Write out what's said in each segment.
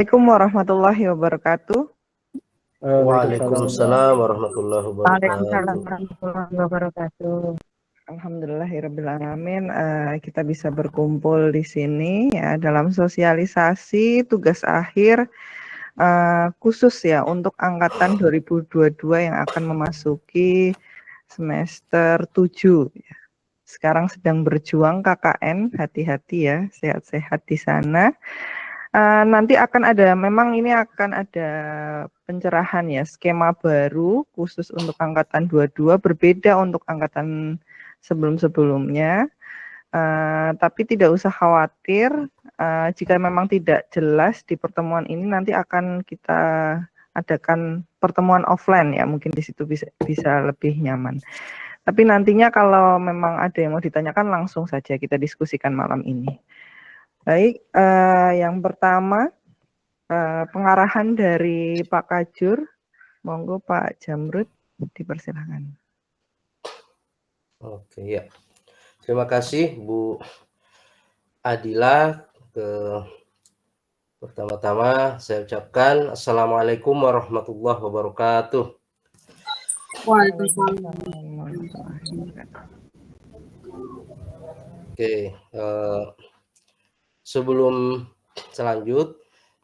Assalamualaikum warahmatullahi wabarakatuh. Waalaikumsalam warahmatullahi Waalaikumsalam wabarakatuh. warahmatullahi wabarakatuh. Alhamdulillahirrabbilalamin, kita bisa berkumpul di sini ya dalam sosialisasi tugas akhir khusus ya untuk angkatan 2022 yang akan memasuki semester 7 ya. Sekarang sedang berjuang KKN, hati-hati ya, sehat-sehat di sana. Nanti memang ini akan ada pencerahan ya, skema baru khusus untuk angkatan 22, berbeda untuk angkatan sebelum-sebelumnya. Tapi tidak usah khawatir, jika memang tidak jelas di pertemuan ini nanti akan kita adakan pertemuan offline ya, mungkin di situ bisa lebih nyaman. Tapi nantinya kalau memang ada yang mau ditanyakan langsung saja kita diskusikan malam ini. Baik, yang pertama pengarahan dari Pak Kajur, monggo Pak Jamrud dipersilakan. Oke ya, terima kasih Bu Adila. Pertama-tama saya ucapkan Assalamualaikum warahmatullahi wabarakatuh. Waalaikumsalam. Oke, sebelum selanjut,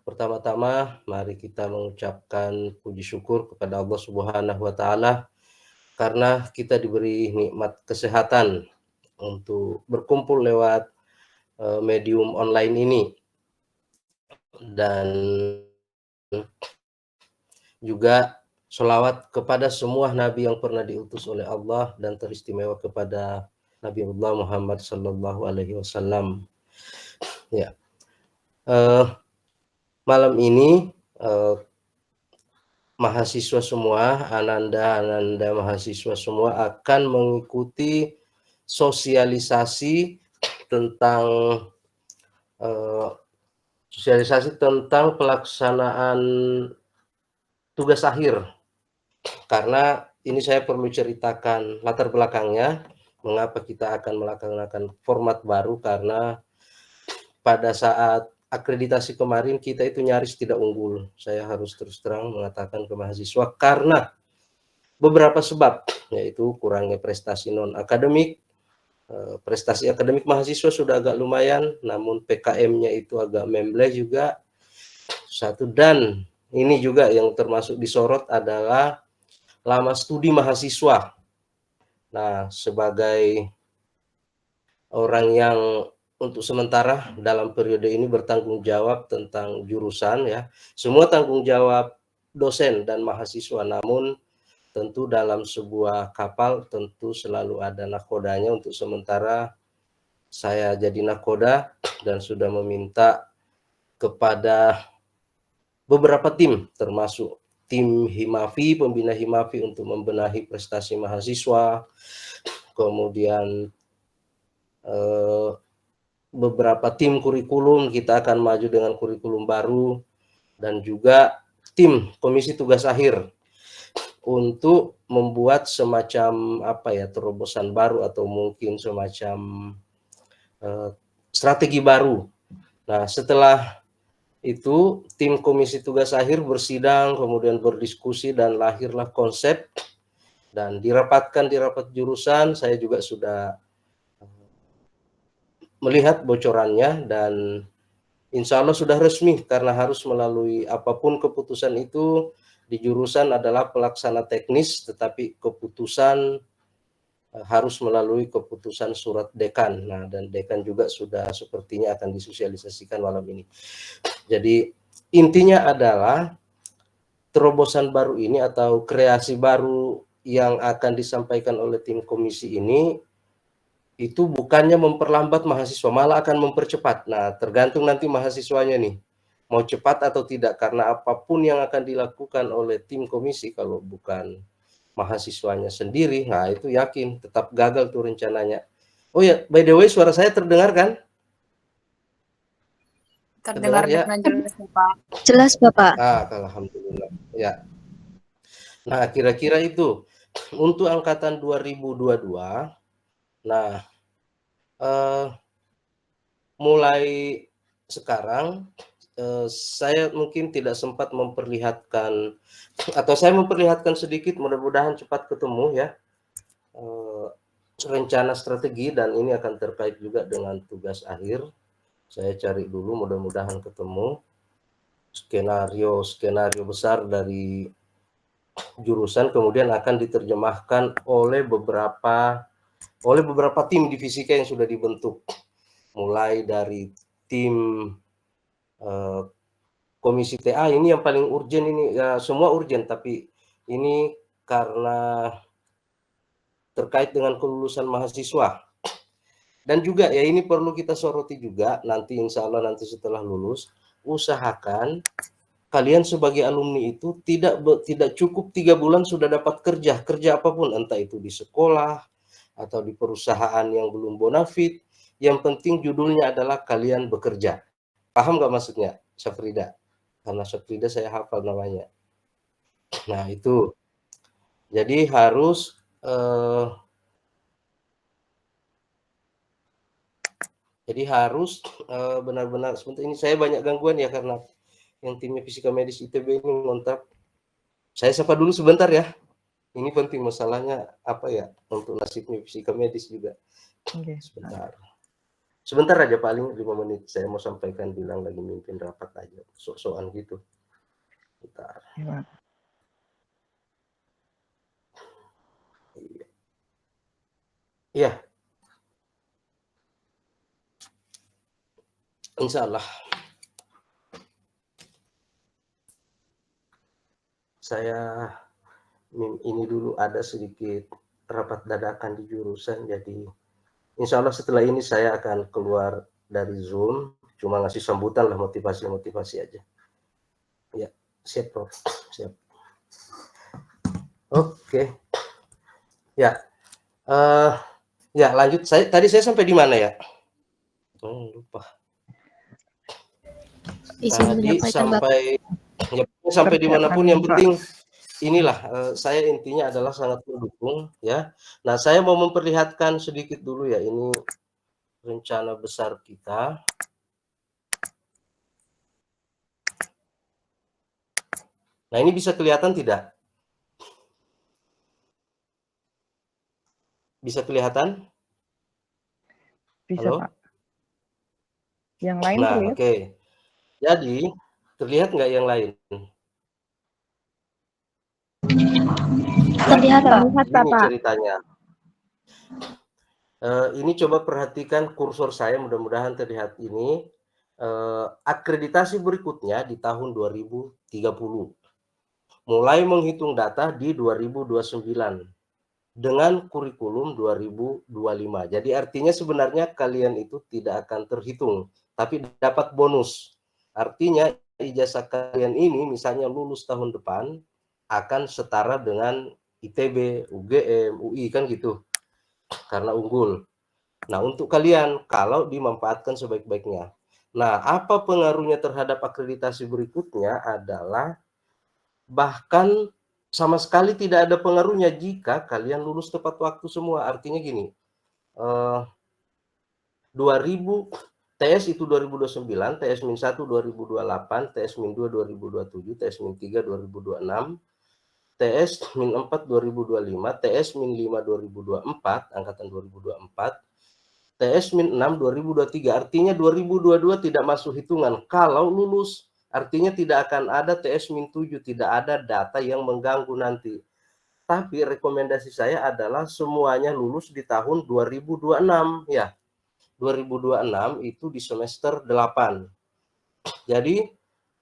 pertama-tama mari kita mengucapkan puji syukur kepada Allah Subhanahu wa Ta'ala karena kita diberi nikmat kesehatan untuk berkumpul lewat medium online ini, dan juga sholawat kepada semua nabi yang pernah diutus oleh Allah dan teristimewa kepada Nabiullah Muhammad Sallallahu Alaihi Wasallam. Ya, malam ini mahasiswa semua, ananda mahasiswa semua akan mengikuti sosialisasi tentang pelaksanaan tugas akhir. Karena ini saya perlu ceritakan latar belakangnya, mengapa kita akan melaksanakan format baru, karena pada saat akreditasi kemarin kita itu nyaris tidak unggul. Saya harus terus terang mengatakan ke mahasiswa karena beberapa sebab, yaitu kurangnya prestasi non-akademik. Prestasi akademik mahasiswa sudah agak lumayan, namun PKM-nya itu agak membleh juga. Satu, dan ini juga yang termasuk disorot adalah lama studi mahasiswa. Nah, sebagai orang yang untuk sementara dalam periode ini bertanggung jawab tentang jurusan ya, semua tanggung jawab dosen dan mahasiswa, namun tentu dalam sebuah kapal tentu selalu ada nakodanya. Untuk sementara saya jadi nakoda dan sudah meminta kepada beberapa tim, termasuk tim Himafi, pembina Himafi, untuk membenahi prestasi mahasiswa, kemudian beberapa tim kurikulum, kita akan maju dengan kurikulum baru, dan juga tim komisi tugas akhir untuk membuat semacam terobosan baru atau mungkin semacam strategi baru. Nah, setelah itu tim komisi tugas akhir bersidang, kemudian berdiskusi, dan lahirlah konsep dan dirapatkan di rapat jurusan. Saya juga sudah melihat bocorannya dan insya Allah sudah resmi, karena harus melalui apapun keputusan itu di jurusan adalah pelaksana teknis, tetapi keputusan harus melalui keputusan surat dekan. Nah, dan dekan juga sudah sepertinya akan disosialisasikan malam ini. Jadi intinya adalah terobosan baru ini atau kreasi baru yang akan disampaikan oleh tim komisi ini itu bukannya memperlambat mahasiswa, malah akan mempercepat. Nah, tergantung nanti mahasiswanya nih mau cepat atau tidak, karena apapun yang akan dilakukan oleh tim komisi kalau bukan mahasiswanya sendiri, nah itu yakin tetap gagal tuh rencananya. Oh ya, by the way, suara saya terdengar kan? Terdengar ya? dengan jelas, Bapak. Jelas, Bapak. Alhamdulillah. Ya. Nah, kira-kira itu untuk angkatan 2022. Nah, mulai sekarang saya mungkin tidak sempat memperlihatkan atau saya memperlihatkan sedikit, mudah-mudahan cepat ketemu ya, rencana strategi, dan ini akan terkait juga dengan tugas akhir. Saya cari dulu, mudah-mudahan ketemu skenario besar dari jurusan, kemudian akan diterjemahkan oleh beberapa tim di fisika yang sudah dibentuk, mulai dari tim komisi TA. Ini yang paling urgent ini ya, semua urgent, tapi ini karena terkait dengan kelulusan mahasiswa. Dan juga ya, ini perlu kita soroti juga, nanti insya Allah nanti setelah lulus, usahakan kalian sebagai alumni itu tidak cukup 3 bulan sudah dapat kerja apapun, entah itu di sekolah atau di perusahaan yang belum bonafit. Yang penting judulnya adalah kalian bekerja. Paham nggak maksudnya, Syafrida? Karena Syafrida saya hafal namanya. Nah itu, jadi harus benar-benar, sebentar ini saya banyak gangguan ya, karena yang timnya fisika medis ITB ini ngontrak. Saya sapa dulu sebentar ya. Ini penting masalahnya apa ya, untuk nasibnya fisika medis juga. Oke. Sebentar aja, paling 5 menit. Saya mau sampaikan, bilang lagi mimpin rapat aja. Sok-sokan gitu. Bentar. Iya. Insya Allah. Saya ini dulu ada sedikit rapat dadakan di jurusan, jadi insya Allah setelah ini saya akan keluar dari Zoom, cuma ngasih sambutan lah, motivasi aja. Ya, siap Prof. Siap. Oke. Ya. Ya, lanjut. Tadi saya sampai di mana ya? Lupa. Tadi sampai dimanapun, yang penting inilah, saya intinya adalah sangat mendukung ya. Nah, saya mau memperlihatkan sedikit dulu ya, ini rencana besar kita. Nah, ini bisa kelihatan tidak? Bisa kelihatan? Bisa, halo? Pak. Yang lain Nah, terlihat? oke. Jadi, terlihat nggak yang lain? Terlihat, Pak. Ini ceritanya. Ini coba perhatikan kursor saya, mudah-mudahan terlihat ini. Akreditasi berikutnya di tahun 2030. Mulai menghitung data di 2029 dengan kurikulum 2025. Jadi artinya sebenarnya kalian itu tidak akan terhitung, tapi dapat bonus. Artinya ijazah kalian ini misalnya lulus tahun depan akan setara dengan ITB, UGM, UI kan gitu, karena unggul. Nah, untuk kalian kalau dimanfaatkan sebaik-baiknya. Nah, apa pengaruhnya terhadap akreditasi berikutnya adalah bahkan sama sekali tidak ada pengaruhnya jika kalian lulus tepat waktu semua. Artinya gini, 2000 TS itu 2029, TS-1 2028, TS-2 2027, TS-3 2026, TS-4 2025, TS-5 2024, angkatan 2024, TS-6 2023. Artinya 2022 tidak masuk hitungan. Kalau lulus, artinya tidak akan ada TS-7, tidak ada data yang mengganggu nanti. Tapi rekomendasi saya adalah semuanya lulus di tahun 2026 ya. 2026 itu di semester 8. Jadi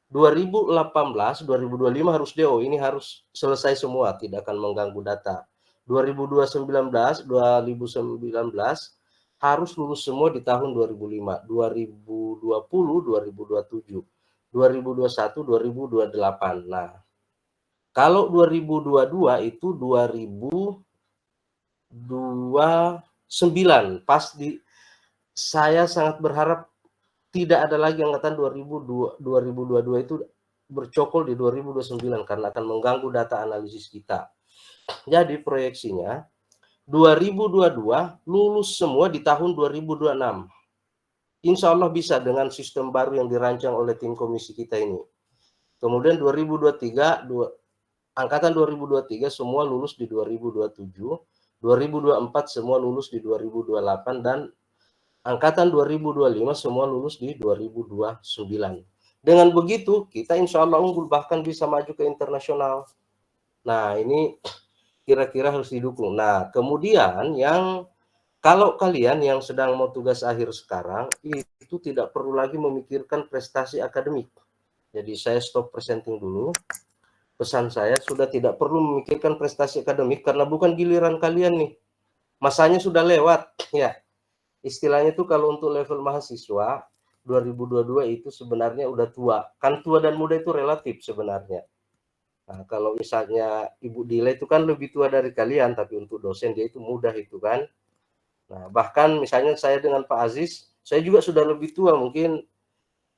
2018, 2025 harus DO, ini harus selesai semua, tidak akan mengganggu data. 2019 harus lulus semua di tahun 2005, 2020, 2027, 2021, 2028. Nah, kalau 2022 itu 2029, pas di, saya sangat berharap tidak ada lagi angkatan 2022 itu bercokol di 2029 karena akan mengganggu data analisis kita. Jadi proyeksinya 2022 lulus semua di tahun 2026. insya Allah bisa dengan sistem baru yang dirancang oleh tim komisi kita ini. Kemudian 2023, angkatan 2023 semua lulus di 2027, 2024 semua lulus di 2028, dan angkatan 2025 semua lulus di 2029. Dengan begitu, kita insya Allah unggul, bahkan bisa maju ke internasional. Nah, ini kira-kira harus didukung. Nah, kemudian yang kalau kalian yang sedang mau tugas akhir sekarang, itu tidak perlu lagi memikirkan prestasi akademik. Jadi saya stop presenting dulu. Pesan saya sudah tidak perlu memikirkan prestasi akademik karena bukan giliran kalian nih. Masanya sudah lewat, ya. Istilahnya tuh kalau untuk level mahasiswa 2022 itu sebenarnya udah tua. Kan tua dan muda itu relatif sebenarnya. Nah, kalau misalnya Ibu Dila itu kan lebih tua dari kalian, tapi untuk dosen dia itu mudah itu kan. Nah, bahkan misalnya saya dengan Pak Aziz, saya juga sudah lebih tua. Mungkin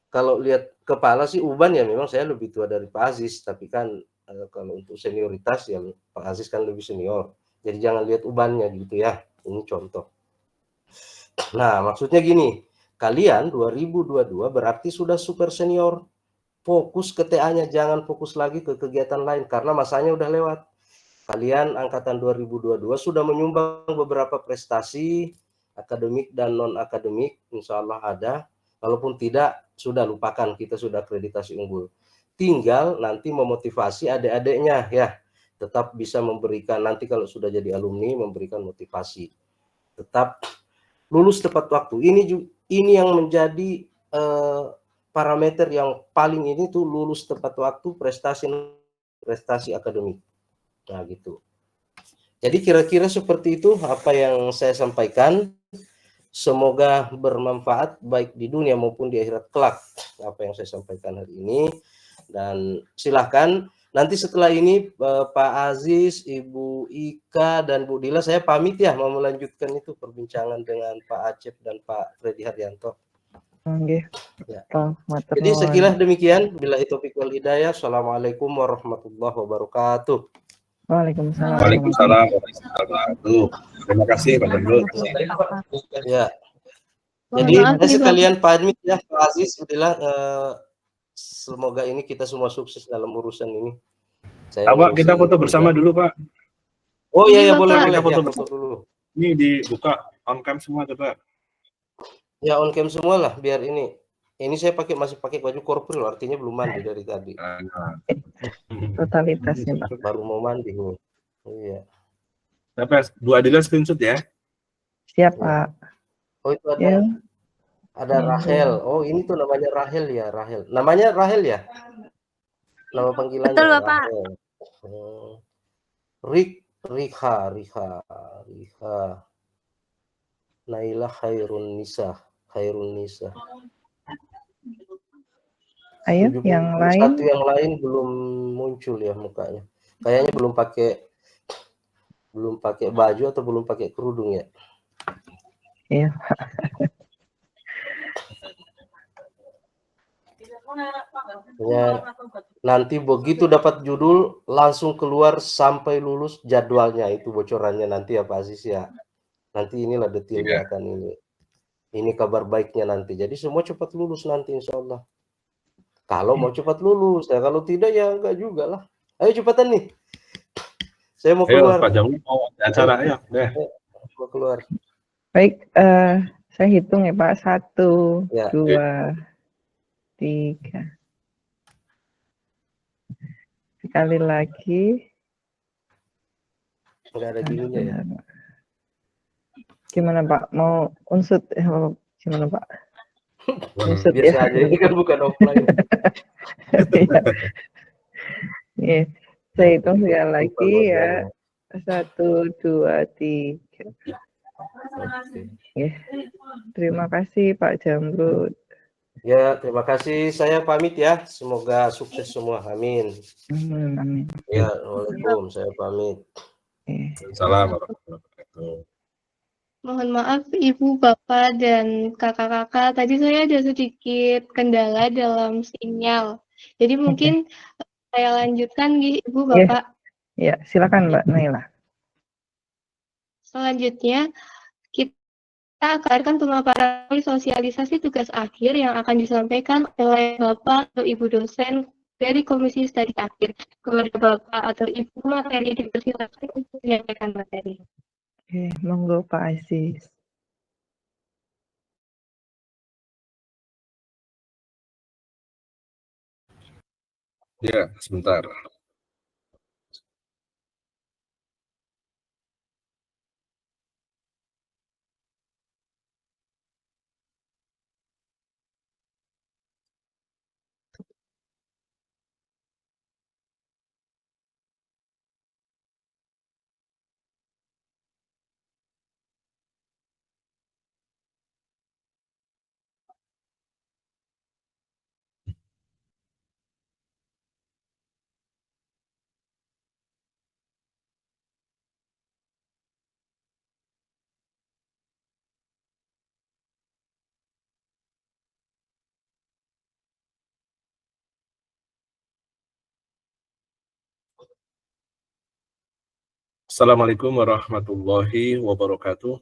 kalau lihat kepala sih uban ya, memang saya lebih tua dari Pak Aziz, tapi kan kalau untuk senioritas ya Pak Aziz kan lebih senior. Jadi jangan lihat ubannya gitu ya. Ini contoh. Nah, maksudnya gini, kalian 2022 berarti sudah super senior. Fokus ke TA-nya, jangan fokus lagi ke kegiatan lain karena masanya udah lewat. Kalian angkatan 2022 sudah menyumbang beberapa prestasi akademik dan non-akademik, insya Allah ada. Kalaupun tidak, sudah lupakan, kita sudah akreditasi unggul. Tinggal nanti memotivasi adik-adiknya ya, tetap bisa memberikan, nanti kalau sudah jadi alumni, memberikan motivasi. Tetap lulus tepat waktu. Ini yang menjadi parameter yang paling ini tuh, lulus tepat waktu, prestasi akademik. Nah gitu. Jadi kira-kira seperti itu apa yang saya sampaikan. Semoga bermanfaat baik di dunia maupun di akhirat kelak apa yang saya sampaikan hari ini. Dan silahkan nanti setelah ini Pak Aziz, Ibu Ika, dan Bu Dila, saya pamit ya, mau melanjutkan itu perbincangan dengan Pak Acep dan Pak Freddy Haryanto. Nggih. Ya. Pak, matur Jadi nuwun. sekilas demikian. Billahi taufiq wal hidayah. Assalamualaikum warahmatullahi wabarakatuh. Waalaikumsalam. Waalaikumsalam warahmatullahi wabarakatuh. Terima kasih Pak Jamrud. Ya. Mohon Jadi maaf saya nih, Bapak. sekalian pamit ya Pak Aziz, Udila, semoga ini kita semua sukses dalam urusan ini. Saya Pak, kita foto bersama dulu Pak. Oh iya, Iya, ya, boleh Bapak. boleh Kita foto ya, bersama. foto dulu. Ini dibuka on cam semua coba. Ya on cam semua lah biar ini. Ini saya masih pakai baju korpril, artinya belum mandi dari tadi. Totalitasnya, Pak. Baru mau mandi nih. Iya. Dapat dua Adila screenshot ya. Siap, Ya. Pak. Oh itu Ya. ada Rahel. Oh ini tuh namanya Rahel ya, Rahel. Namanya Rahel ya? Nama panggilannya Betul, Bapak. Rahel. Riha. Naila Khairun Nisa. Ayo, yang lain. Satu yang lain belum muncul ya mukanya. Kayaknya belum pakai baju atau belum pakai kerudung ya. Iya. Ya, nanti begitu dapat judul langsung keluar sampai lulus jadwalnya, itu bocorannya nanti ya Pak Aziz ya. Nanti inilah detailnya akan ini. Ini kabar baiknya nanti. Jadi semua cepat lulus nanti insya Allah. Kalau mau cepat lulus, ya kalau tidak ya enggak juga lah. Ayo cepatan nih. Saya mau keluar. Ayo Pak Jamrud mau ada acara ya. Mau keluar. Baik, saya hitung ya Pak. 1, Ya. 2, 3. Sekali lagi. Enggak ada gininya ya. Gimana Pak? Mau unsut? Gimana Pak? Unsut Biasa ya. aja, ini kan bukan offline. Iya. Saya hitung sekali lagi ya. 1, 2, 3. Ya. Terima kasih Pak Jamrud. Ya, terima kasih. Saya pamit ya. Semoga sukses semua. Amin. Amin. Ya, waalaikumsalam. Saya pamit. Salam warahmatullahi wabarakatuh. Mohon maaf Ibu, Bapak, dan kakak-kakak. Tadi saya ada sedikit kendala dalam sinyal. Jadi mungkin saya lanjutkan, Ibu, Bapak. Ya, silakan Mbak Naila. Selanjutnya, kita akan pemaparan sosialisasi tugas akhir yang akan disampaikan oleh Bapak atau Ibu dosen dari Komisi Studi Akhir. Kepada Bapak atau Ibu materi dipersilakan untuk menyampaikan materi. Oke, monggo Pak Aziz. Ya, sebentar. Assalamualaikum warahmatullahi wabarakatuh.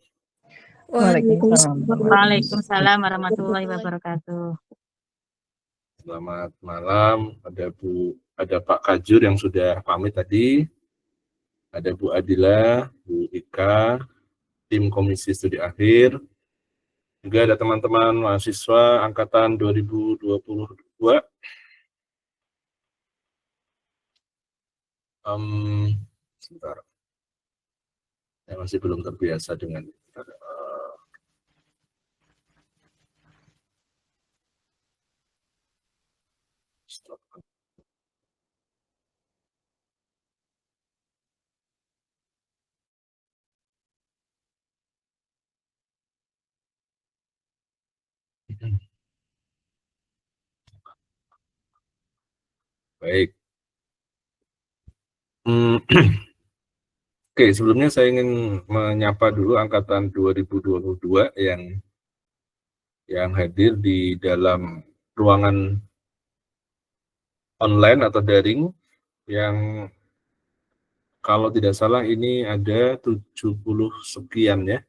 Waalaikumsalam. Waalaikumsalam warahmatullahi wabarakatuh. Selamat malam. Ada Pak Kajur yang sudah pamit tadi. Ada Bu Adila, Bu Ika, tim Komisi Studi Akhir. Juga ada teman-teman mahasiswa angkatan 2022. Sebentar. Saya masih belum terbiasa dengan baik. Oke, sebelumnya saya ingin menyapa dulu angkatan 2022 yang hadir di dalam ruangan online atau daring yang kalau tidak salah ini ada 70 sekian ya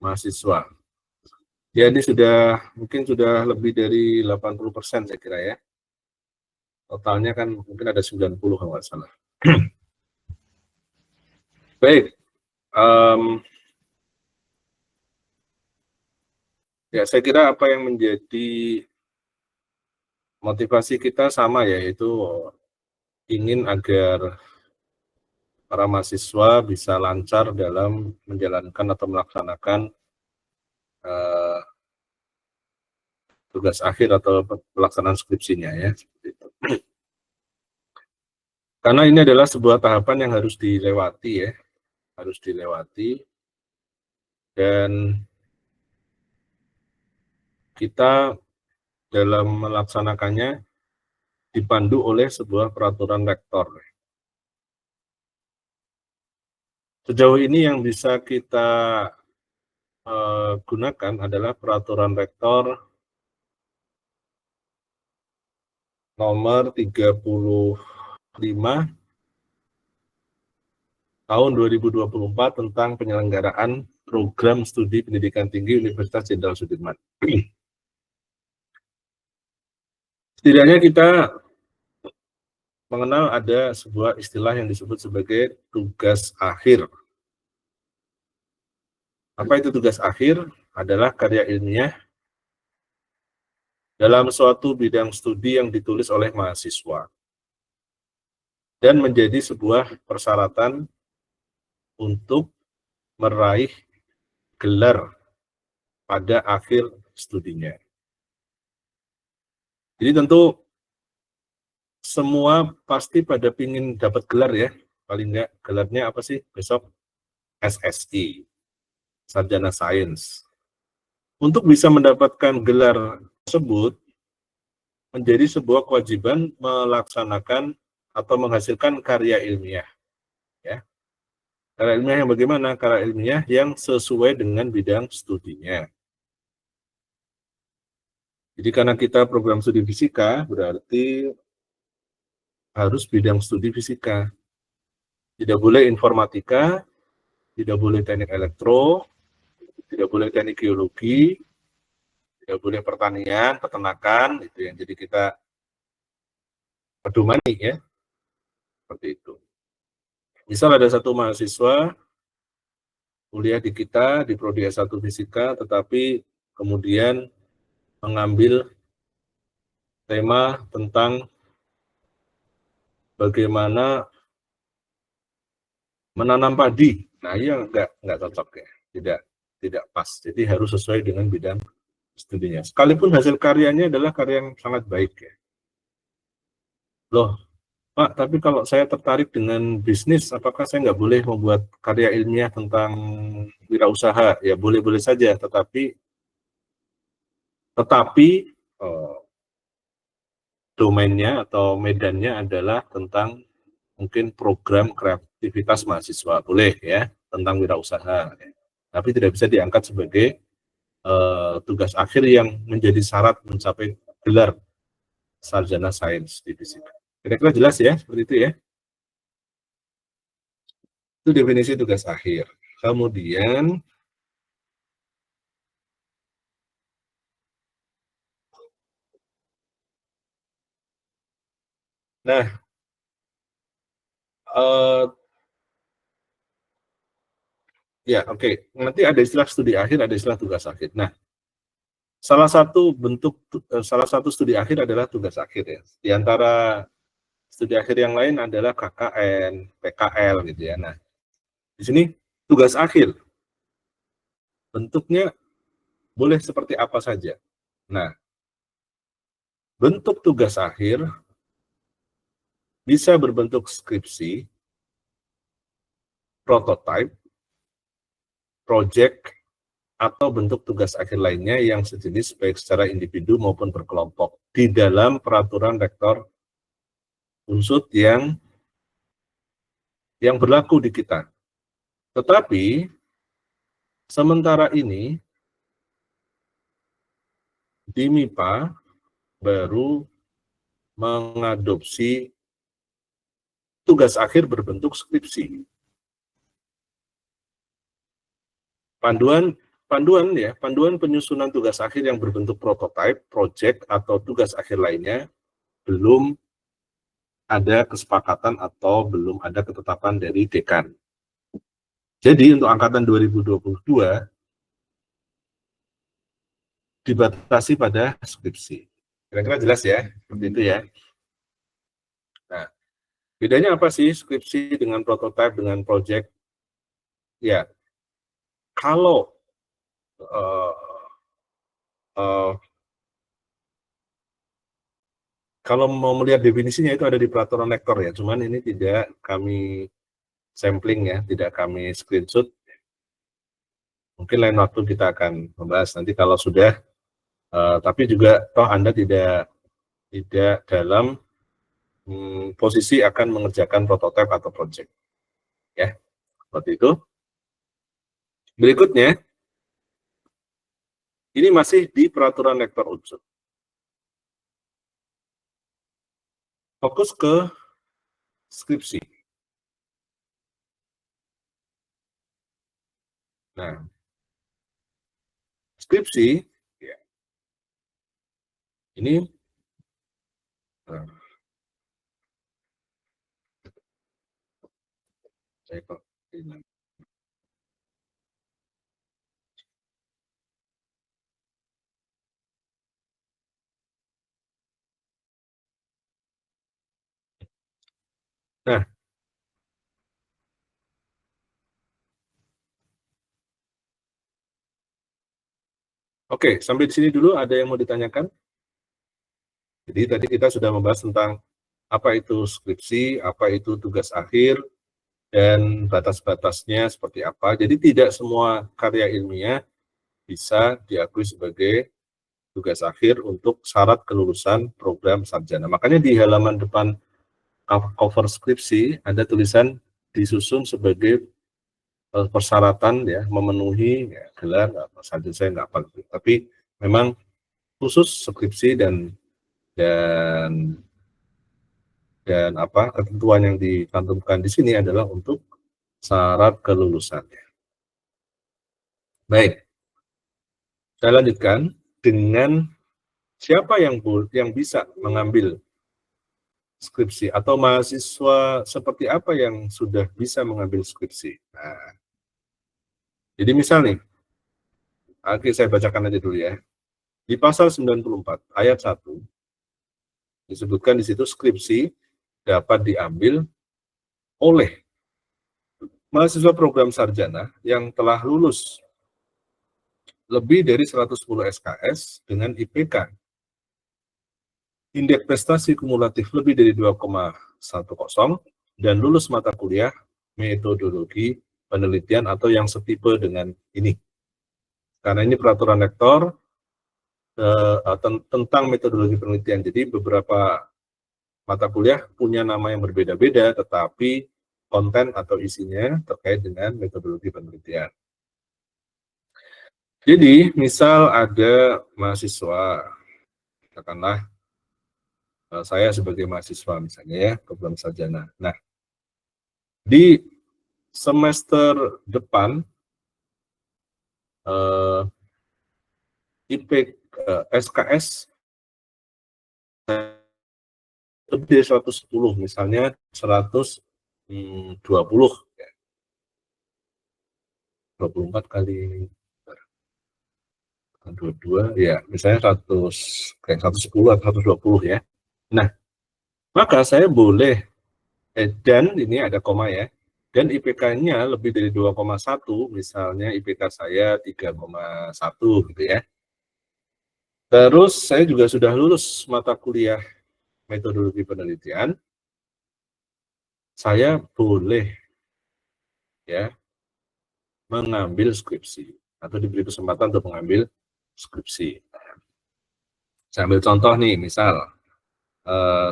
mahasiswa. Ya, ini mungkin sudah lebih dari 80% saya kira ya. Totalnya kan mungkin ada 90 kalau nggak salah. Baik, ya saya kira apa yang menjadi motivasi kita sama, yaitu ingin agar para mahasiswa bisa lancar dalam menjalankan atau melaksanakan tugas akhir atau pelaksanaan skripsinya ya. Karena ini adalah sebuah tahapan yang harus dilewati ya, dan kita dalam melaksanakannya dipandu oleh sebuah peraturan rektor. Sejauh ini yang bisa kita gunakan adalah peraturan rektor nomor 35 tahun 2024 tentang penyelenggaraan program studi pendidikan tinggi Universitas Jenderal Sudirman. Setidaknya kita mengenal ada sebuah istilah yang disebut sebagai tugas akhir. Apa itu tugas akhir? Adalah karya ilmiah dalam suatu bidang studi yang ditulis oleh mahasiswa dan menjadi sebuah persyaratan untuk meraih gelar pada akhir studinya. Jadi tentu semua pasti pada pingin dapat gelar ya, paling enggak gelarnya apa sih besok? SSI, Sarjana Sains. Untuk bisa mendapatkan gelar tersebut menjadi sebuah kewajiban melaksanakan atau menghasilkan karya ilmiah. Ya. Karya ilmiah yang bagaimana? Karya ilmiah yang sesuai dengan bidang studinya. Jadi karena kita program studi fisika, berarti harus bidang studi fisika. Tidak boleh informatika, tidak boleh teknik elektro, tidak boleh teknik geologi, tidak boleh pertanian, peternakan, itu yang jadi kita pedomani ya, seperti itu. Misal ada satu mahasiswa kuliah di kita di Prodi S1 Fisika, tetapi kemudian mengambil tema tentang bagaimana menanam padi. Nah, iya nggak cocok ya, tidak pas. Jadi harus sesuai dengan bidang studinya. Sekalipun hasil karyanya adalah karya yang sangat baik ya. Loh, Pak, tapi kalau saya tertarik dengan bisnis, apakah saya nggak boleh membuat karya ilmiah tentang wirausaha? Ya boleh-boleh saja, tetapi domainnya atau medannya adalah tentang mungkin program kreativitas mahasiswa, boleh ya, tentang wirausaha. Tapi tidak bisa diangkat sebagai tugas akhir yang menjadi syarat mencapai gelar sarjana sains di fisika. Kira-kira jelas ya, seperti itu ya. Itu definisi tugas akhir. Kemudian ya oke. Nanti ada istilah studi akhir, ada istilah tugas akhir. Nah, salah satu studi akhir adalah tugas akhir ya. Di antara studi akhir yang lain adalah KKN, PKL gitu ya. Nah, di sini tugas akhir bentuknya boleh seperti apa saja. Nah, bentuk tugas akhir bisa berbentuk skripsi, prototype, project, atau bentuk tugas akhir lainnya yang sejenis baik secara individu maupun berkelompok di dalam peraturan rektor UNSUD yang berlaku di kita. Tetapi sementara ini di MIPA baru mengadopsi tugas akhir berbentuk skripsi. Panduan penyusunan tugas akhir yang berbentuk prototype, project, atau tugas akhir lainnya belum ada kesepakatan atau belum ada ketetapan dari dekan. Jadi untuk angkatan 2022 dibatasi pada skripsi. Kira-kira jelas ya, seperti itu ya. Nah, bedanya apa sih skripsi dengan prototype dengan project? Ya, kalau mau melihat definisinya itu ada di peraturan rektor ya, cuman ini tidak kami sampling ya, tidak kami screenshot. Mungkin lain waktu kita akan membahas nanti kalau sudah, tapi juga toh Anda tidak dalam posisi akan mengerjakan prototipe atau project. Ya, seperti itu. Berikutnya, ini masih di peraturan rektor UNSUD. Fokus ke skripsi. Nah, skripsi, ya, ini saya kok hilang. Nah, oke, sampai di sini dulu ada yang mau ditanyakan? Jadi tadi kita sudah membahas tentang apa itu skripsi, apa itu tugas akhir, dan batas-batasnya seperti apa. Jadi tidak semua karya ilmiah bisa diakui sebagai tugas akhir untuk syarat kelulusan program sarjana. Makanya di halaman depan cover skripsi ada tulisan disusun sebagai persyaratan ya memenuhi ya, gelar sarjana, saya nggak apa, tapi memang khusus skripsi dan apa ketentuan yang dicantumkan di sini adalah untuk syarat kelulusannya. Baik, Saya lanjutkan dengan siapa yang bisa mengambil skripsi atau mahasiswa seperti apa yang sudah bisa mengambil skripsi. Nah, jadi misal nih, oke saya bacakan aja dulu ya. Di pasal 94 ayat 1 disebutkan di situ skripsi dapat diambil oleh mahasiswa program sarjana yang telah lulus lebih dari 110 SKS dengan IPK indeks prestasi kumulatif lebih dari 2,10 dan lulus mata kuliah metodologi penelitian atau yang setipe dengan ini. Karena ini peraturan rektor tentang metodologi penelitian. Jadi beberapa mata kuliah punya nama yang berbeda-beda, tetapi konten atau isinya terkait dengan metodologi penelitian. Jadi, misal ada mahasiswa, katakanlah saya sebagai mahasiswa misalnya ya, program sarjana. Nah, di semester depan SKS lebih dari 110, misalnya 120, 24 kali 22, ya misalnya 110 atau 120 ya. Nah, maka saya boleh, dan ini ada koma ya, dan IPK-nya lebih dari 2,1, misalnya IPK saya 3,1 gitu ya. Terus saya juga sudah lulus mata kuliah metodologi penelitian, saya boleh ya mengambil skripsi atau diberi kesempatan untuk mengambil skripsi. Saya ambil contoh nih, misal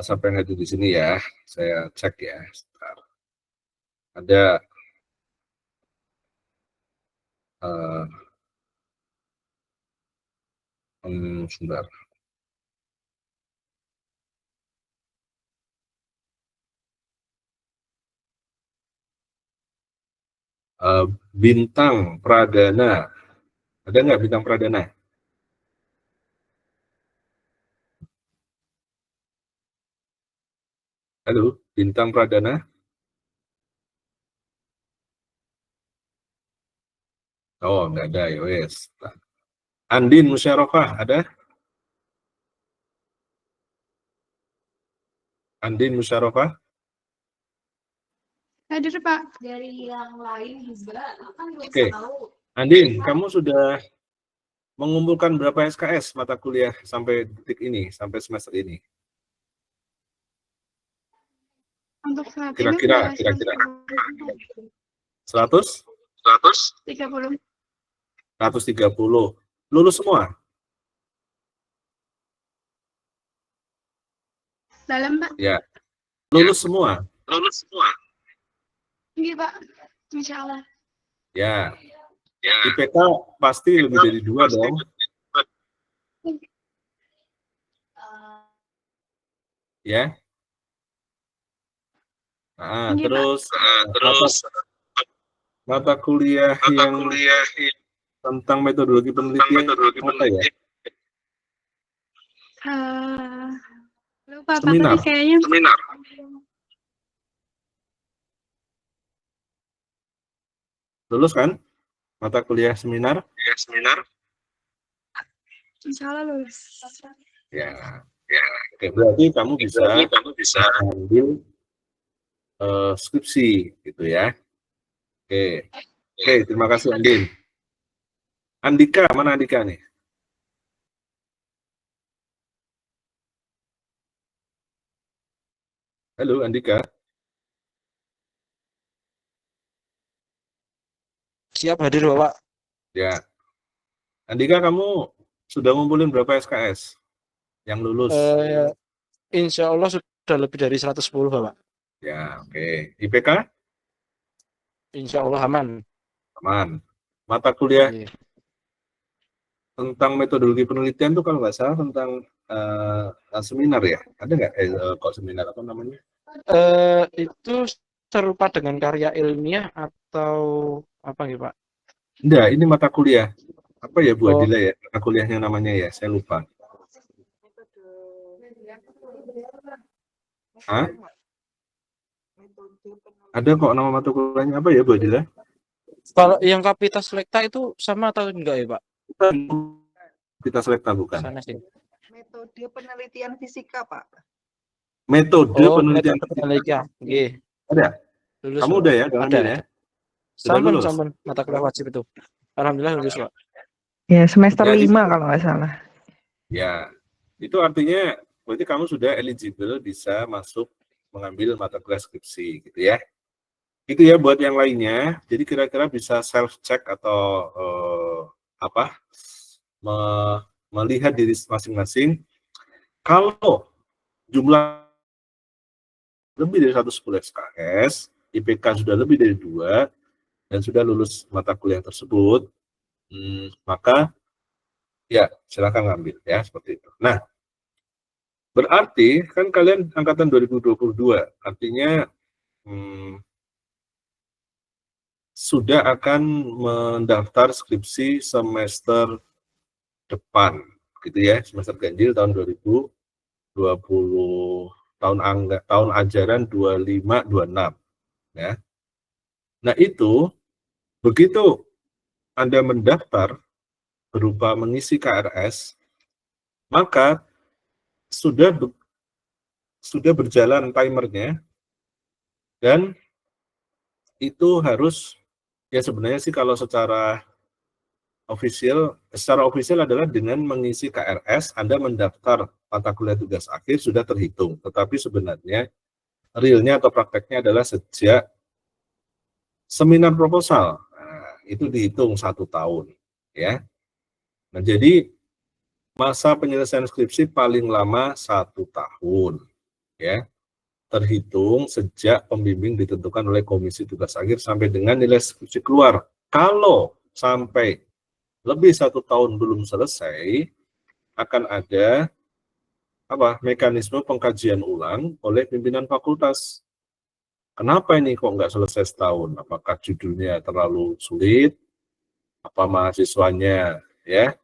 sampai nggak di sini ya, saya cek ya. Sebentar. Ada sebentar. Bintang Pradana. Ada nggak Bintang Pradana? Halo, Bintang Pradana? Oh, nggak ada, ya wes. Andin Musyarakah, ada? Andin Musyarakah? Hadir, Pak. Dari yang lain juga kan bisa Oke. tahu. Andin, kamu sudah mengumpulkan berapa SKS mata kuliah sampai detik ini, sampai semester ini? Untuk saat Kira-kira, ini kira-kira. 100? 100? 30. 130. Lulus semua? Dalam, Pak. Ya. Lulus semua? Lulus semua. Iya, Pak. Insya Allah. Ya. IPK pasti lebih dari 2 dong. Ya. Nah, Iya, terus mata kuliah yang tentang metodologi penelitian apa ya? Lupa, Pak. Seminar. Tapi kayaknya Lulus kan? Mata kuliah seminar? insya Allah lulus. Ya. Oke, berarti kamu bisa ambil skripsi gitu ya. Oke, terima kasih Andin. Andika, mana Andika nih? Halo Andika. Siap hadir Bapak. Ya. Andika, kamu sudah ngumpulin berapa SKS yang lulus? Insya Allah sudah lebih dari 110 Bapak. Ya, oke. IPK? Insya Allah aman. Aman. Mata kuliah Iya. tentang metodologi penelitian itu kalau nggak salah tentang seminar ya? Ada nggak? Kok seminar apa namanya? Itu serupa dengan karya ilmiah atau apa gitu Pak? Enggak, ini mata kuliah. apa ya Bu Oh. Adila ya? Mata kuliahnya namanya ya, saya lupa. Hah? Ada kok nama mata kuliahnya apa ya Bu Adila? Kalau yang Kapitas Lekta itu sama atau enggak ya, Pak? Kita selekta bukan. Sana sih. Metode penelitian fisika, Pak. Metode Oh, penelitian metode penelitian. Nggih. ada. Lulus, Kamu Pak. udah ya, jangan Ada. ya. Sudah Sampun, lulus. sampun. Mata kuliah wajib itu. Alhamdulillah lulus, Pak. Ya, semester Jadi- 5 kalau nggak salah. Ya, itu artinya berarti kamu sudah eligible bisa masuk mengambil mata kuliah skripsi gitu ya. Itu ya buat yang lainnya. Jadi kira-kira bisa self check atau melihat diri masing-masing. Kalau jumlah lebih dari 110 SKS, IPK sudah lebih dari 2 dan sudah lulus mata kuliah tersebut, maka ya silakan ngambil ya seperti itu. Nah, berarti kan kalian angkatan 2022, artinya sudah akan mendaftar skripsi semester depan, gitu ya, semester ganjil tahun 2020, tahun ajaran 25-26, ya. Nah itu, begitu Anda mendaftar berupa mengisi KRS, maka sudah berjalan timernya, dan itu harus, ya sebenarnya sih kalau secara official adalah dengan mengisi KRS, Anda mendaftar mata kuliah tugas akhir sudah terhitung. Tetapi sebenarnya realnya atau prakteknya adalah sejak seminar proposal. Nah, itu dihitung 1 tahun, ya. Nah, jadi masa penyelesaian skripsi paling lama 1 tahun, ya. Terhitung sejak pembimbing ditentukan oleh komisi tugas akhir sampai dengan nilai skripsi keluar. Kalau sampai lebih 1 tahun belum selesai, akan ada mekanisme pengkajian ulang oleh pimpinan fakultas. Kenapa ini kok nggak selesai setahun? Apakah judulnya terlalu sulit? Apa mahasiswanya ya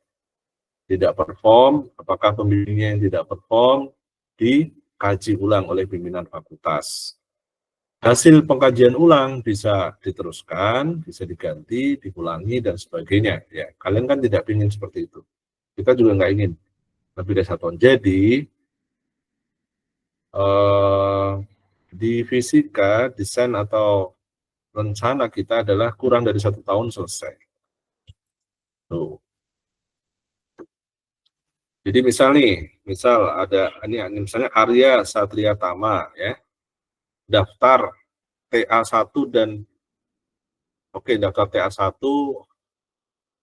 tidak perform? Apakah pembimbingnya yang tidak perform? Dikaji ulang oleh pimpinan fakultas. Hasil pengkajian ulang bisa diteruskan, bisa diganti, diulangi, dan sebagainya. Ya, kalian kan tidak ingin seperti itu. Kita juga nggak ingin lebih dari 1 tahun. Jadi, di fisika, desain atau rencana kita adalah kurang dari 1 tahun selesai. Tuh. Jadi misal ada ini misalnya Arya Satria Tama ya, daftar TA1 dan daftar TA1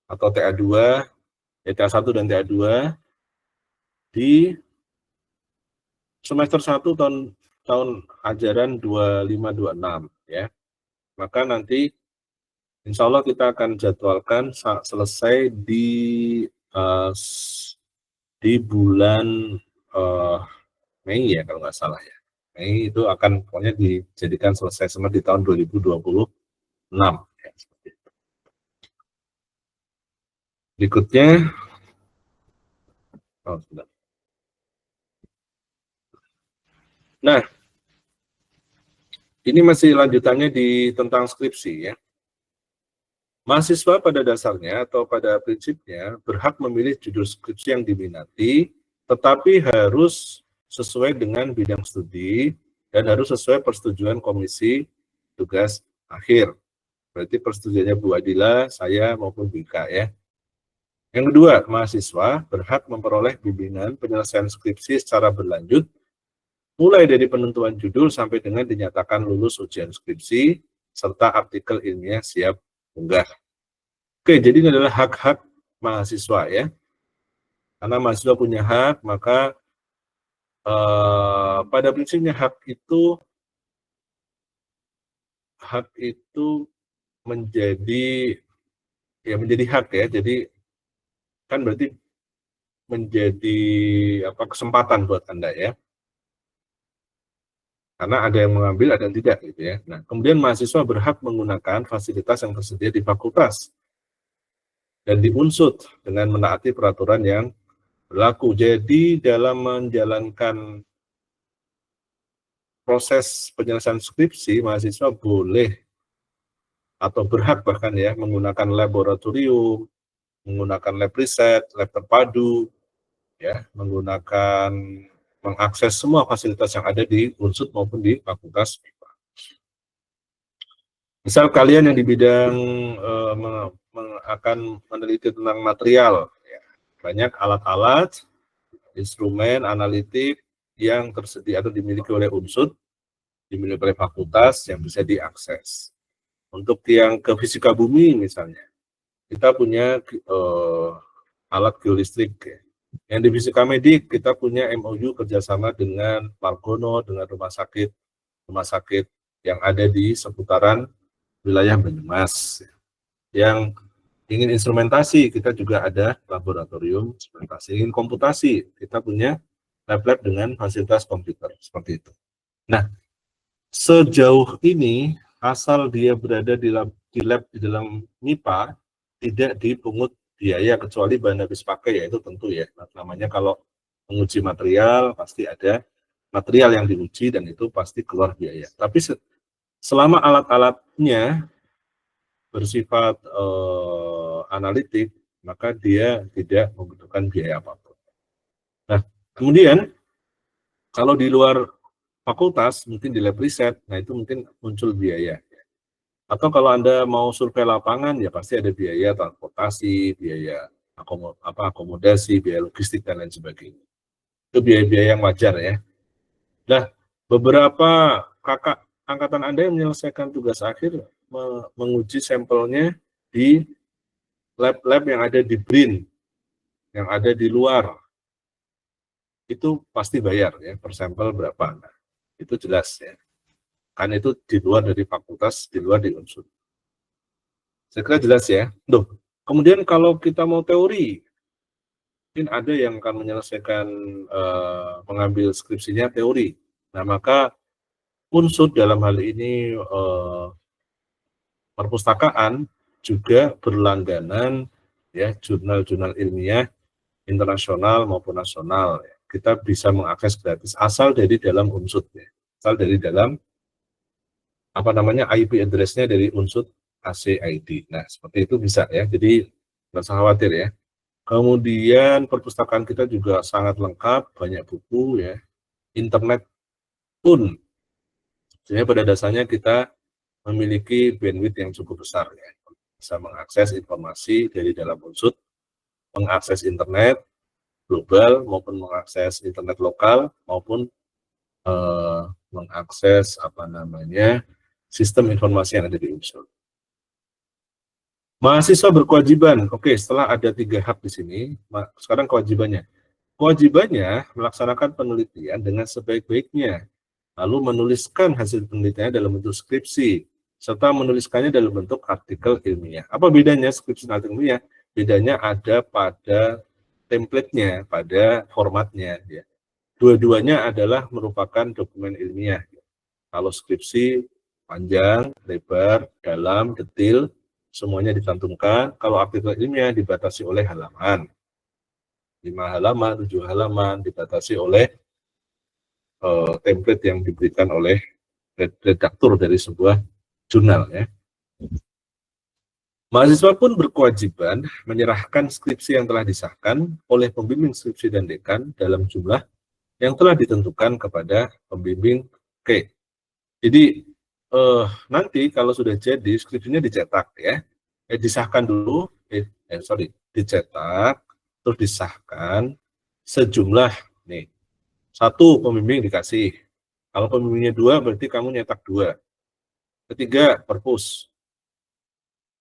atau TA2, TA1 dan TA2 di semester 1 tahun ajaran 25-26 ya. Maka nanti insya Allah kita akan jadwalkan selesai di bulan Mei ya kalau nggak salah ya. Mei itu akan pokoknya dijadikan selesai semua di tahun 2026. Ya, seperti itu. Berikutnya, nah ini masih lanjutannya tentang skripsi ya. Mahasiswa pada dasarnya atau pada prinsipnya berhak memilih judul skripsi yang diminati, tetapi harus sesuai dengan bidang studi dan harus sesuai persetujuan komisi tugas akhir. Berarti persetujuannya Bu Adila, saya maupun Bika ya. Yang kedua, mahasiswa berhak memperoleh bimbingan penyelesaian skripsi secara berlanjut, mulai dari penentuan judul sampai dengan dinyatakan lulus ujian skripsi, serta artikel ilmiah siap unggah. Oke, jadi ini adalah hak-hak mahasiswa ya. Karena mahasiswa punya hak, maka pada prinsipnya hak itu menjadi hak ya. Jadi kan berarti menjadi kesempatan buat Anda ya. Karena ada yang mengambil, ada yang tidak gitu ya. Nah, kemudian mahasiswa berhak menggunakan fasilitas yang tersedia di fakultas. dan diunsut dengan menaati peraturan yang berlaku. Jadi dalam menjalankan proses penyelesaian skripsi, mahasiswa boleh atau berhak bahkan ya menggunakan laboratorium, menggunakan lab riset, lab terpadu, ya, mengakses semua fasilitas yang ada di Unsud maupun di Fakultas MIPA. Misal kalian yang di bidang akan meneliti tentang material, ya, banyak alat-alat, instrumen, analitik yang tersedia atau dimiliki oleh Unsud, dimiliki oleh fakultas yang bisa diakses. Untuk yang ke fisika bumi misalnya, kita punya alat geolistrik. Ya. Yang di fisika medik kita punya MOU kerjasama dengan Margono, dengan rumah sakit yang ada di seputaran wilayah Banyumas. Yang ingin instrumentasi kita juga ada laboratorium instrumentasi. Ingin komputasi kita punya lab-lab dengan fasilitas komputer seperti itu. Nah, sejauh ini asal dia berada di lab di dalam MIPA tidak dipungut biaya kecuali bahan habis pakai, yaitu tentu ya namanya kalau menguji material pasti ada material yang diuji dan itu pasti keluar biaya. Tapi selama alat-alatnya bersifat analitik, maka dia tidak membutuhkan biaya apapun. Nah, kemudian kalau di luar fakultas, mungkin di lab riset, nah itu mungkin muncul biaya. Atau kalau Anda mau survei lapangan, ya pasti ada biaya transportasi, biaya akomodasi, biaya logistik, dan lain sebagainya. Itu biaya-biaya yang wajar ya. Nah, beberapa kakak angkatan Anda yang menyelesaikan tugas akhir menguji sampelnya di lab-lab yang ada di BRIN, yang ada di luar. Itu pasti bayar ya, per sampel berapa. Nah, itu jelas ya. Kan itu di luar dari fakultas, di luar di Unsud. Saya kira jelas ya. Loh, kemudian kalau kita mau teori, mungkin ada yang akan menyelesaikan mengambil skripsinya teori. Nah, maka Unsud dalam hal ini perpustakaan juga berlangganan ya jurnal-jurnal ilmiah internasional maupun nasional. Ya. Kita bisa mengakses gratis asal dari dalam Unsud ya. Asal dari dalam IP address-nya dari Unsud AC/ID. Nah, seperti itu bisa ya. Jadi nggak usah khawatir ya. Kemudian perpustakaan kita juga sangat lengkap, banyak buku ya. Internet pun, sebenarnya pada dasarnya kita memiliki bandwidth yang cukup besar ya. Bisa mengakses informasi dari dalam Unsud, mengakses internet global maupun mengakses internet lokal maupun mengakses sistem informasi yang ada di Unsud. Mahasiswa berkewajiban, oke, setelah ada 3 hak di sini, sekarang kewajibannya. Kewajibannya melaksanakan penelitian dengan sebaik-baiknya, lalu menuliskan hasil penelitiannya dalam bentuk skripsi, serta menuliskannya dalam bentuk artikel ilmiah. Apa bedanya skripsi dan artikel ilmiah? Bedanya ada pada template-nya, pada formatnya. Ya. Dua-duanya adalah merupakan dokumen ilmiah. Kalau skripsi panjang, lebar, dalam, detail, semuanya dicantumkan. Kalau artikel ilmiah dibatasi oleh halaman. 5 halaman, 7 halaman, dibatasi oleh template yang diberikan oleh redaktur dari sebuah jurnal. Ya. Mahasiswa pun berkewajiban menyerahkan skripsi yang telah disahkan oleh pembimbing skripsi dan dekan dalam jumlah yang telah ditentukan kepada pembimbing K. Jadi nanti kalau sudah jadi skripsinya dicetak ya, disahkan dulu, dicetak, terus disahkan sejumlah nih 1 pembimbing dikasih. Kalau pembimbingnya 2 berarti kamu nyetak 2. Ketiga perpus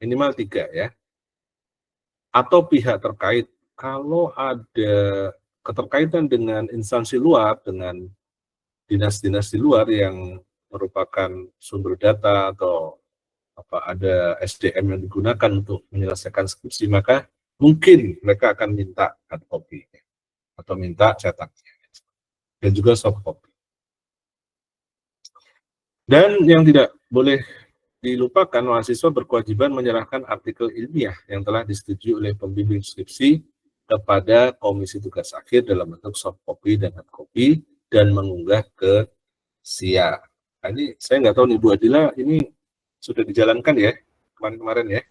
minimal 3 ya. Atau pihak terkait kalau ada keterkaitan dengan instansi luar, dengan dinas-dinas di luar yang merupakan sumber data atau ada SDM yang digunakan untuk menyelesaikan skripsi, maka mungkin mereka akan minta hard copy atau minta cetaknya dan juga soft copy. Dan yang tidak boleh dilupakan, mahasiswa berkewajiban menyerahkan artikel ilmiah yang telah disetujui oleh pembimbing skripsi kepada komisi tugas akhir dalam bentuk soft copy dan hard copy dan mengunggah ke SIA. Nah, ini saya nggak tahu nih Bu Adila, ini sudah dijalankan ya kemarin-kemarin ya?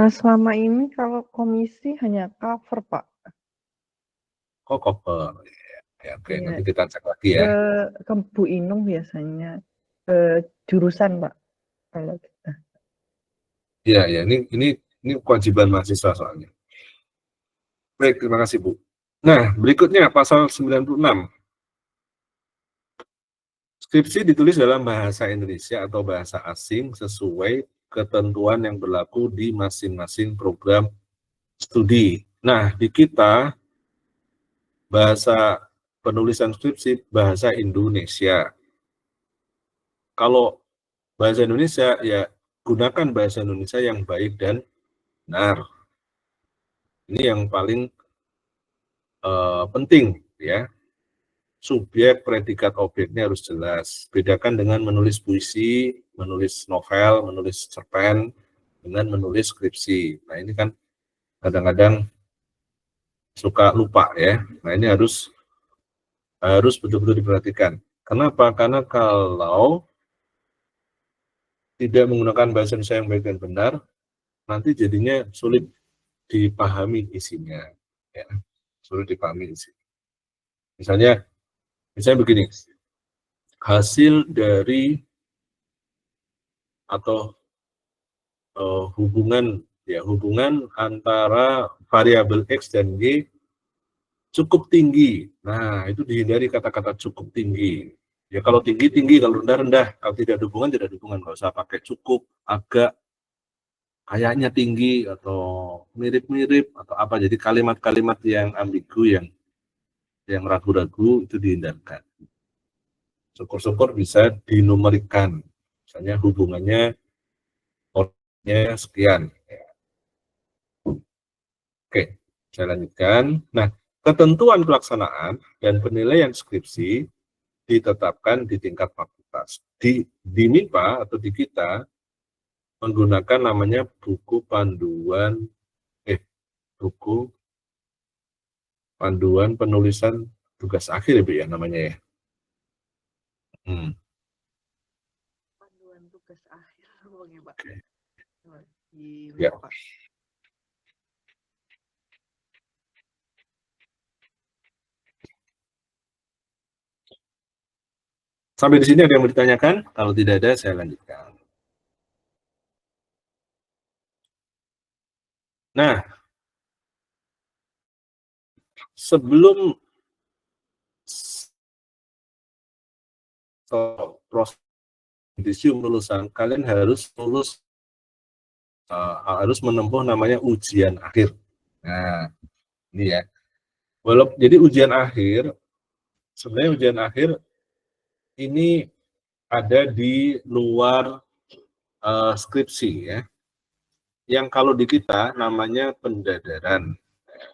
Selama ini kalau komisi hanya cover, Pak. Kok cover? Ya, oke, Iya. nanti kita cek lagi ya. Ke Bu Inung biasanya jurusan, Pak. Kalau kita. Iya, ya, ini kewajiban mahasiswa soalnya. Baik, terima kasih Bu. Nah, berikutnya pasal 96. Skripsi ditulis dalam bahasa Indonesia atau bahasa asing sesuai ketentuan yang berlaku di masing-masing program studi. Nah, di kita bahasa penulisan skripsi bahasa Indonesia. Kalau bahasa Indonesia, ya gunakan bahasa Indonesia yang baik dan benar. Ini yang paling penting ya. Subjek, predikat, objeknya harus jelas. Bedakan dengan menulis puisi, menulis novel, menulis cerpen, dengan menulis skripsi. Nah, ini kan kadang-kadang suka lupa ya. Nah, ini harus betul-betul diperhatikan. Kenapa? Karena kalau tidak menggunakan bahasa Indonesia yang baik dan benar, nanti jadinya sulit dipahami isinya. Ya. Sulit dipahami isinya. Misalnya begini, hasil dari atau hubungan antara variabel X dan Y cukup tinggi. Nah, itu dihindari kata-kata cukup tinggi. Ya kalau tinggi, kalau rendah. Kalau tidak ada hubungan, nggak usah pakai cukup, agak, kayaknya tinggi, atau mirip-mirip, atau apa. Jadi kalimat-kalimat yang ambigu, yang ragu-ragu itu dihindarkan. Syukur-syukur bisa dinumerikan. Misalnya hubungannya sekian. Oke, saya lanjutkan. Nah, ketentuan pelaksanaan dan penilaian skripsi ditetapkan di tingkat fakultas. Di MIPA atau di kita menggunakan namanya buku panduan penulisan tugas akhir ya namanya ya. Panduan tugas akhir, Pak. Ya. Sampai di sini ada yang mau ditanyakan? Kalau tidak ada, saya lanjutkan. Nah, sebelum proses lulusan, kalian harus menempuh namanya ujian akhir. Nah, ini ya. Jadi ujian akhir, sebenarnya ujian akhir ini ada di luar skripsi ya. Yang kalau di kita namanya pendadaran.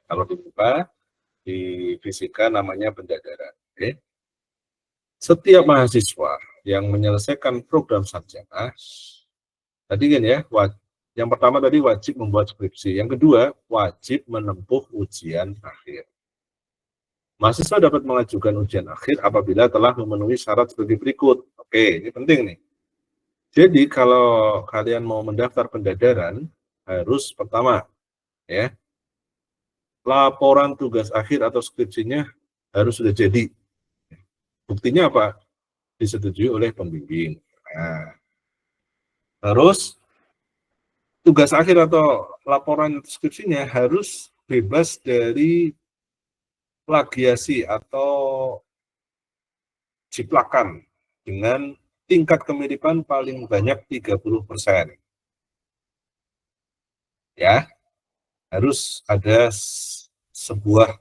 Kalau di MIPA, di fisika namanya pendadaran. Okay. Setiap mahasiswa yang menyelesaikan program sarjana, tadi kan ya, yang pertama tadi wajib membuat skripsi. Yang kedua, wajib menempuh ujian akhir. Mahasiswa dapat mengajukan ujian akhir apabila telah memenuhi syarat sebagai berikut. Oke, ini penting nih. Jadi kalau kalian mau mendaftar pendadaran, harus pertama, ya, laporan tugas akhir atau skripsinya harus sudah jadi. Buktinya apa? Disetujui oleh pembimbing. Nah, terus tugas akhir atau laporan skripsinya harus bebas dari plagiasi atau ciplakan dengan tingkat kemiripan paling banyak 30%. Ya, harus ada sebuah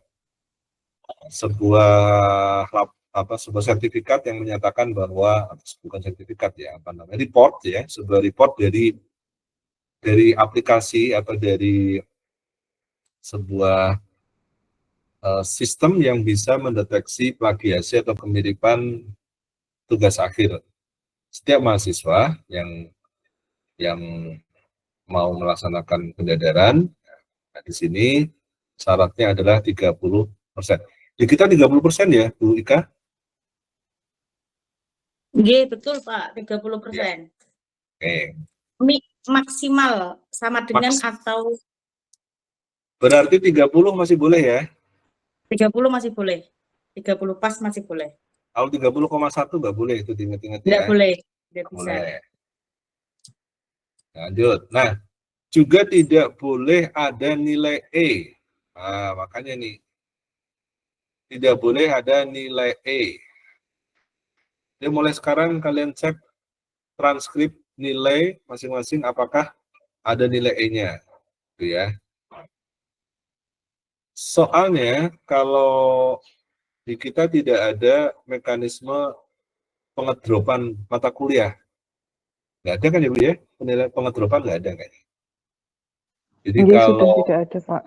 sertifikat yang menyatakan bahwa, bukan sertifikat ya, apa namanya, report ya, sebuah report dari aplikasi atau dari sebuah sistem yang bisa mendeteksi plagiasi atau kemiripan tugas akhir. Setiap mahasiswa yang yang mau melaksanakan penyadaran. Nah, di sini syaratnya adalah 30%. Di kita 30% ya, Bu Ika? Nggih, betul Pak, Ya. 30%. Oke. Maksimal sama dengan atau Berarti 30 masih boleh ya? 30 masih boleh. 30 pas masih boleh. Kalau 30,1 nggak boleh, itu diingat-ingat Nggak ya. boleh, nggak bisa. Boleh. Lanjut. Nah, juga tidak boleh ada nilai E. Nah, makanya nih, tidak boleh ada nilai E. Jadi mulai sekarang kalian cek transkrip nilai masing-masing apakah ada nilai E-nya. Gitu ya. Soalnya kalau di kita tidak ada mekanisme pengedropan mata kuliah. Nggak ada kan ya Bu ya? Penilaian pengedropan nggak ada kayaknya. Jadi Nggih, sudah kalau tidak ada, Pak.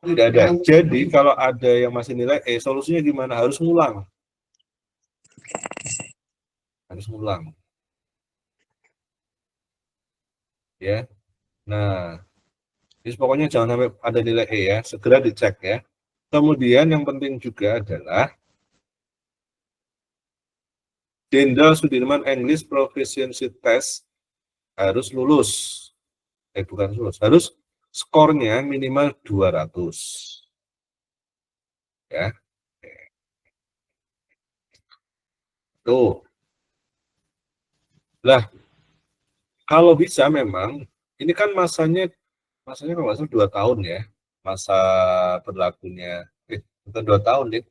tidak ada. Jadi kalau ada yang masih nilai E, solusinya gimana? Harus ngulang. Harus ngulang. Ya. Nah, jadi pokoknya jangan sampai ada nilai E ya, segera dicek ya. Kemudian yang penting juga adalah Jenderal Sudirman English Proficiency Test harus lulus. Bukan lulus, harus skornya minimal 200. Ya. Tuh. Lah, kalau bisa memang ini kan masanya kalau nggak salah 2 tahun ya, masa berlakunya. Bukan 2 tahun deh.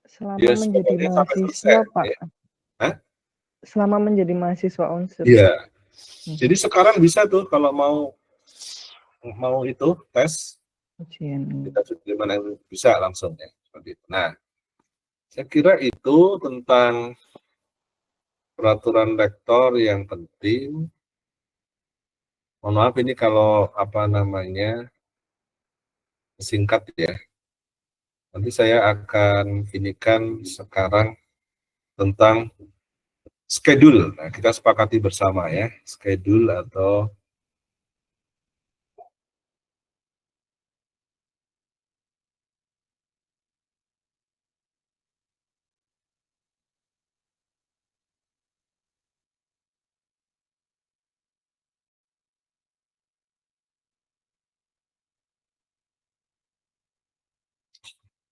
Selama Ya, menjadi semuanya sampai selesai. mahasiswa, Pak. Ya. Hah? Selama menjadi mahasiswa Unsur. Iya. Jadi sekarang bisa tuh kalau mau itu tes Ujian. kita di mana bisa langsung ya seperti itu. Nah, saya kira itu tentang peraturan rektor yang penting. Mohon maaf ini kalau apa namanya singkat ya. Nanti saya akan inikan sekarang tentang schedule. Nah, kita sepakati bersama ya, schedule atau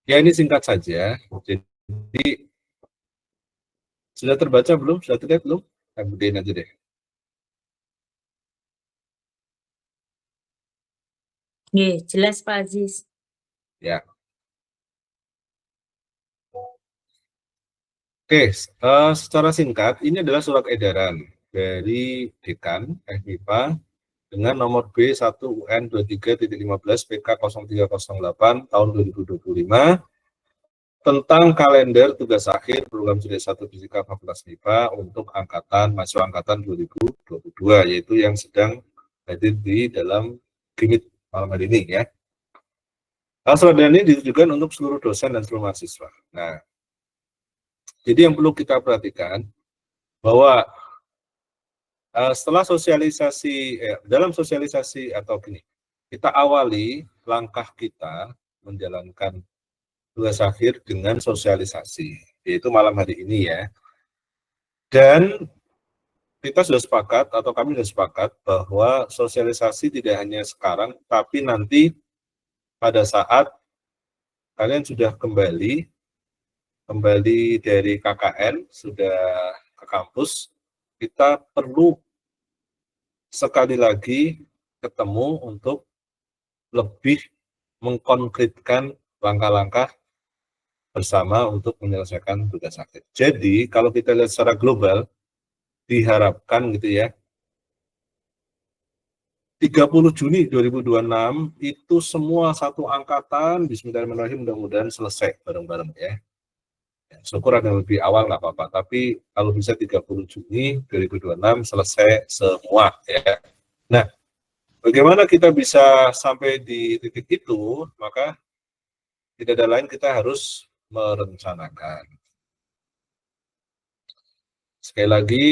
ya ini singkat saja. Jadi sudah terbaca belum? Sudah terlihat belum? Saya gedein aja deh. Nggih, jelas Pak Aziz. Ya. Oke, secara singkat, ini adalah surat edaran dari Dekan FMIPA dengan nomor B1 UN 23.15 PK 0308 tahun 2025 tentang kalender tugas akhir program studi 1 Fisika Fakultas MIPA untuk mahasiswa angkatan 2022, yaitu yang sedang hadir di dalam Gimit malam hari ini ya. Surat edaran ini ditujukan untuk seluruh dosen dan seluruh mahasiswa. Nah, jadi yang perlu kita perhatikan bahwa setelah sosialisasi, dalam sosialisasi atau gini, kita awali langkah kita menjalankan tugas akhir dengan sosialisasi, yaitu malam hari ini ya. Dan kita sudah sepakat atau kami sudah sepakat bahwa sosialisasi tidak hanya sekarang, tapi nanti pada saat kalian sudah kembali dari KKN, sudah ke kampus, kita perlu sekali lagi ketemu untuk lebih mengkonkretkan langkah-langkah bersama untuk menyelesaikan tugas akhir. Jadi kalau kita lihat secara global, diharapkan gitu ya, 30 Juni 2026 itu semua satu angkatan, bismillahirrahmanirrahim, mudah-mudahan selesai bareng-bareng ya. Syukur ada yang lebih awal nggak apa-apa, tapi kalau bisa 30 Juni 2026 selesai semua ya. Nah, bagaimana kita bisa sampai di titik itu, maka tidak ada lain, kita harus merencanakan. Sekali lagi,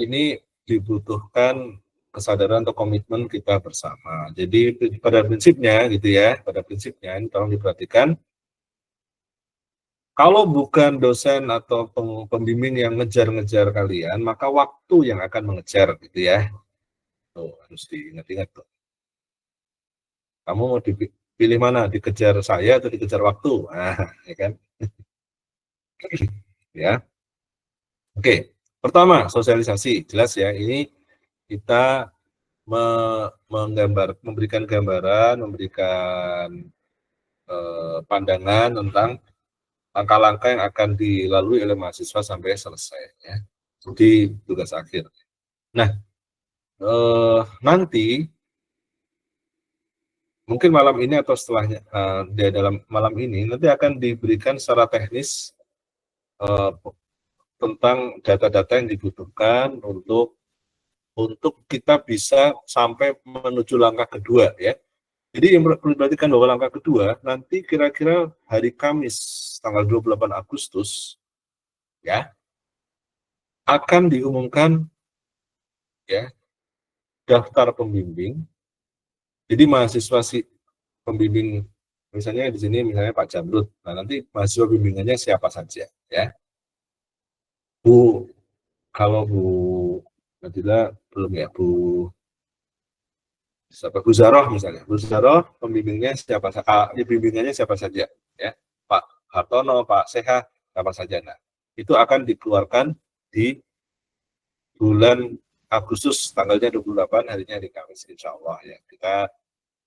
ini dibutuhkan kesadaran atau komitmen kita bersama. Jadi pada prinsipnya gitu ya, pada prinsipnya ini tolong diperhatikan. Kalau bukan dosen atau pembimbing yang ngejar-ngejar kalian, maka waktu yang akan mengejar gitu ya. Tuh, harus diingat-ingat tuh. Kamu mau dipilih mana? Dikejar saya atau dikejar waktu? Nah, ya kan? Ya. Oke. Pertama, sosialisasi. Jelas ya, ini kita memberikan gambaran, memberikan pandangan tentang langkah-langkah yang akan dilalui oleh mahasiswa sampai selesai ya. Jadi tugas akhir. Nah, nanti mungkin malam ini atau setelahnya, di dalam malam ini nanti akan diberikan secara teknis tentang data-data yang dibutuhkan untuk kita bisa sampai menuju langkah kedua ya. Jadi yang perlu diperhatikan bahwa langkah kedua nanti kira-kira hari Kamis tanggal 28 Agustus ya akan diumumkan ya daftar pembimbing. Jadi mahasiswa si pembimbing misalnya di sini misalnya Pak Jamrut. Nah, nanti mahasiswa bimbingannya siapa saja ya. Bu, kalau Bu Nadila belum ya, Bu Zaroh misalnya. Bu Zaroh pembimbingnya siapa saja, bimbingannya siapa saja ya. Pak Hartono, Pak Seha, siapa saja. Nah, itu akan dikeluarkan di bulan Agustus, tanggalnya 28, harinya di Kamis, insya Allah ya. Kita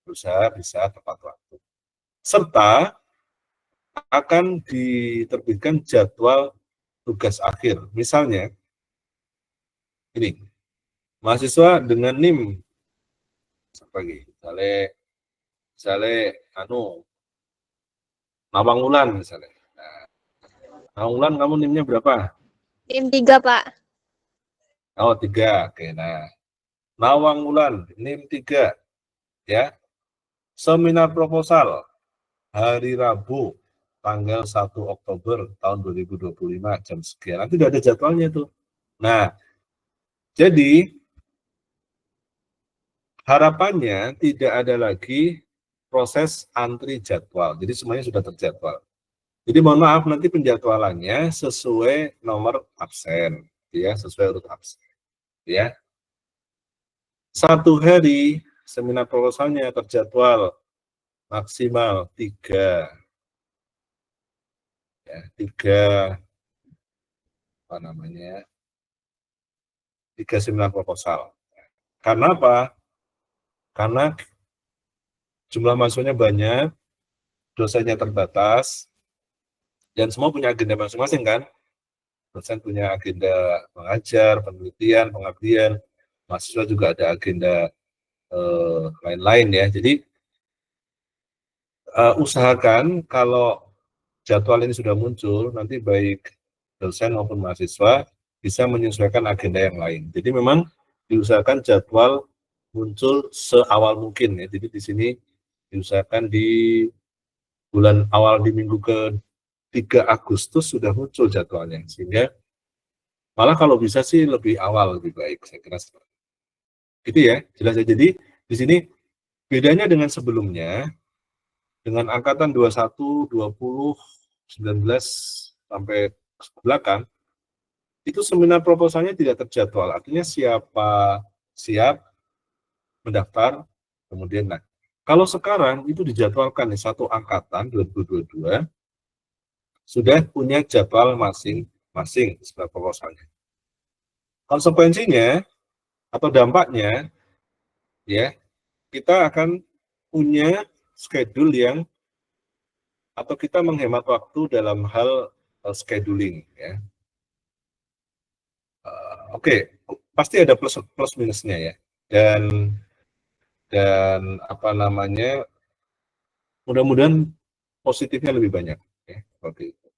berusaha bisa tepat waktu. Serta akan diterbitkan jadwal tugas akhir. Misalnya, ini, mahasiswa dengan NIM, misalnya Nawangulan misalnya. Nah, Nawangulan kamu NIM-nya berapa? NIM 3, Pak. Oh, 3. Oke, nah. Nawangulan, NIM 3. Ya. Seminar proposal hari Rabu tanggal 1 Oktober tahun 2025 jam sekian. Nanti udah ada jadwalnya tuh. Nah, jadi harapannya tidak ada lagi proses antri jadwal. Jadi semuanya sudah terjadwal. Jadi mohon maaf nanti penjadwalannya sesuai nomor absen, ya, sesuai urut absen, ya. 1 hari seminar proposalnya terjadwal maksimal 3, ya, 3 seminar proposal. Karena apa? Karena jumlah mahasiswanya banyak, dosennya terbatas, dan semua punya agenda masing-masing kan? Dosen punya agenda mengajar, penelitian, pengabdian, mahasiswa juga ada agenda lain-lain ya. Jadi usahakan kalau jadwal ini sudah muncul, nanti baik dosen maupun mahasiswa bisa menyesuaikan agenda yang lain. Jadi memang diusahakan jadwal muncul seawal mungkin ya. Jadi di sini diusahakan di bulan awal di minggu ke-3 Agustus sudah muncul jadwalnya, sehingga malah kalau bisa sih lebih awal lebih baik, saya kira seperti itu. Gitu ya, jelas ya. Jadi di sini bedanya dengan sebelumnya, dengan angkatan 21, 20, 19 sampai belakang, itu seminar proposalnya tidak terjadwal. Artinya siapa siap mendaftar, kemudian nah. Kalau sekarang itu dijadwalkan nih, satu angkatan 2022 sudah punya jadwal masing-masing seminar proposalnya. Konsekuensinya atau dampaknya ya, kita akan punya schedule yang atau kita menghemat waktu dalam hal scheduling ya. Oke, pasti ada plus minusnya ya. Dan apa namanya, mudah-mudahan positifnya lebih banyak ya, seperti itu.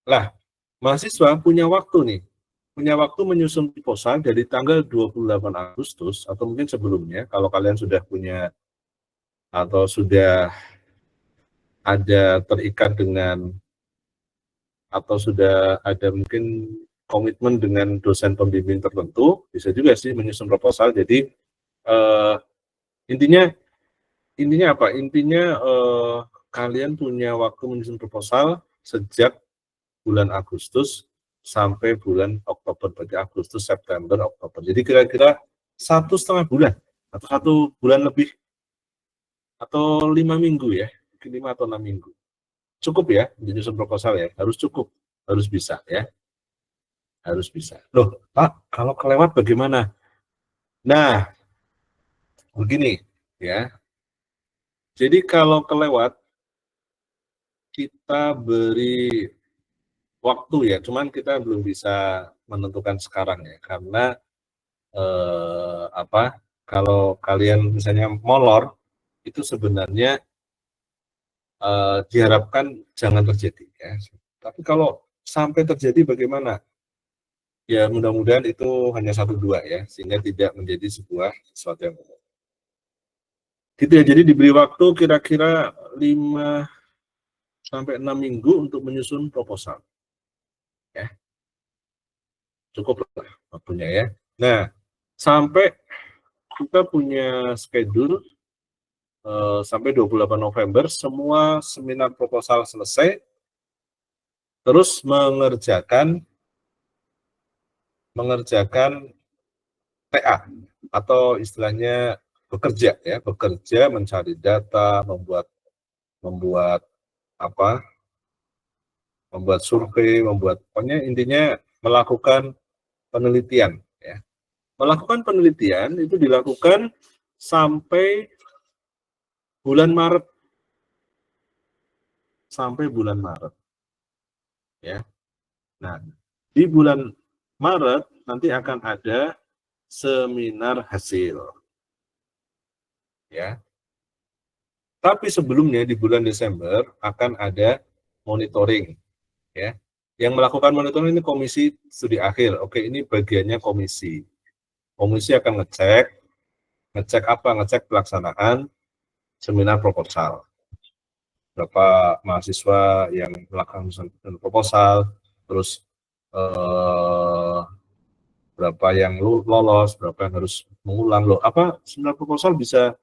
Lah, mahasiswa punya waktu nih. Punya waktu menyusun proposal dari tanggal 28 Agustus atau mungkin sebelumnya kalau kalian sudah punya atau sudah ada terikat dengan atau sudah ada mungkin komitmen dengan dosen pembimbing tertentu, bisa juga sih menyusun proposal. Jadi intinya apa? Intinya kalian punya waktu menyusun proposal sejak bulan Agustus sampai bulan Oktober, berarti Agustus, September, Oktober. Jadi kira-kira 1,5 bulan atau 1 bulan lebih atau 5 minggu ya, mungkin 5 atau 6 minggu. Cukup ya menyusun proposal ya, harus cukup, harus bisa ya, harus bisa. Loh Pak, kalau kelewat bagaimana? Nah, begini ya. Jadi kalau kelewat kita beri waktu ya, cuman kita belum bisa menentukan sekarang ya, karena kalau kalian misalnya molor itu sebenarnya diharapkan jangan terjadi ya. Tapi kalau sampai terjadi bagaimana? Ya mudah-mudahan itu hanya 1-2 ya, sehingga tidak menjadi sesuatu yang umum. Gitu ya, jadi diberi waktu kira-kira 5 sampai 6 minggu untuk menyusun proposal. Ya. Cukup lah waktunya ya. Nah, sampai kita punya schedule sampai 28 November semua seminar proposal selesai, terus mengerjakan TA atau istilahnya bekerja ya, bekerja mencari data, membuat survei, pokoknya intinya melakukan penelitian ya. Melakukan penelitian itu dilakukan sampai bulan Maret. Sampai bulan Maret. Ya. Nah, di bulan Maret nanti akan ada seminar hasil. Ya. Tapi sebelumnya di bulan Desember akan ada monitoring. Ya. Yang melakukan monitoring ini komisi studi akhir. Oke, ini bagiannya komisi. Komisi akan ngecek apa? Ngecek pelaksanaan seminar proposal. Berapa mahasiswa yang melakukan proposal, terus berapa yang lolos, berapa yang harus mengulang. Loh, apa seminar proposal bisa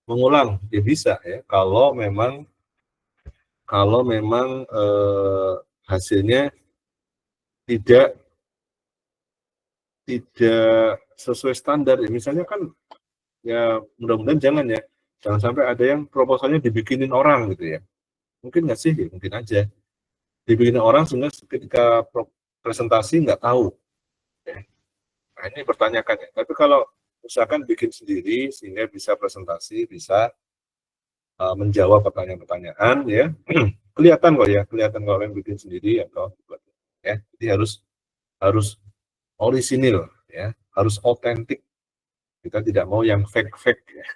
mengulang? Ya bisa ya, kalau memang hasilnya tidak sesuai standar ya. Misalnya kan ya mudah-mudahan jangan sampai ada yang proposalnya dibikinin orang gitu ya. Mungkin nggak sih? Ya, mungkin aja dibikinin orang sehingga ketika presentasi nggak tahu ya. Nah, ini pertanyakan ya. Tapi kalau misalkan bikin sendiri sehingga bisa presentasi, bisa menjawab pertanyaan-pertanyaan ya, kelihatan kalau yang bikin sendiri atau ya. Jadi harus orisinil ya, harus otentik. Kita tidak mau yang fake ya.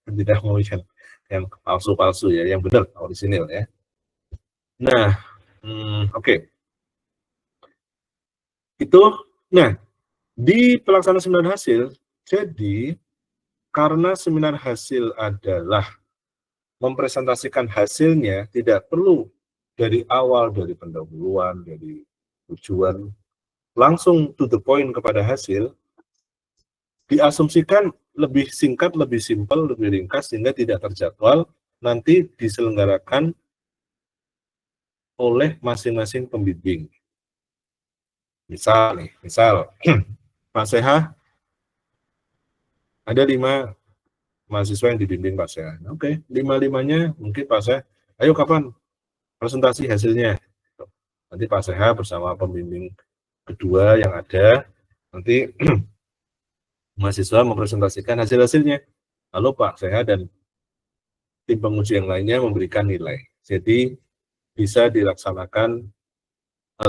Tidak mau yang palsu ya, yang benar orisinil ya. Nah, oke. Itu, nah, di pelaksanaan seminar hasil, jadi karena seminar hasil adalah mempresentasikan hasilnya, tidak perlu dari awal, dari pendahuluan, dari tujuan, langsung to the point kepada hasil, diasumsikan lebih singkat, lebih simpel, lebih ringkas, sehingga tidak terjadwal, nanti diselenggarakan oleh masing-masing pembimbing. Misal, Pak Seha, ada 5 mahasiswa yang dibimbing Pak Seha. Oke, 5-5-nya mungkin Pak Seha, ayo kapan presentasi hasilnya? Nanti Pak Seha bersama pembimbing kedua yang ada, nanti mahasiswa mempresentasikan hasil-hasilnya. Lalu Pak Seha dan tim penguji yang lainnya memberikan nilai. Jadi bisa dilaksanakan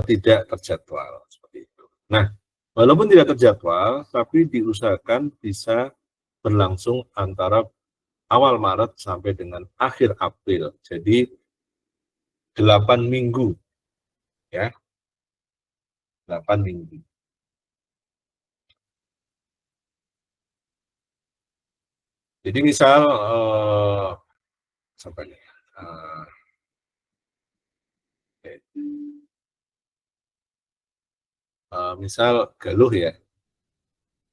tidak terjadwal seperti itu. Nah, walaupun tidak terjadwal, tapi diusahakan bisa berlangsung antara awal Maret sampai dengan akhir April. Jadi 8 minggu ya. 8 minggu. Jadi misal sampai Misal Galuh ya.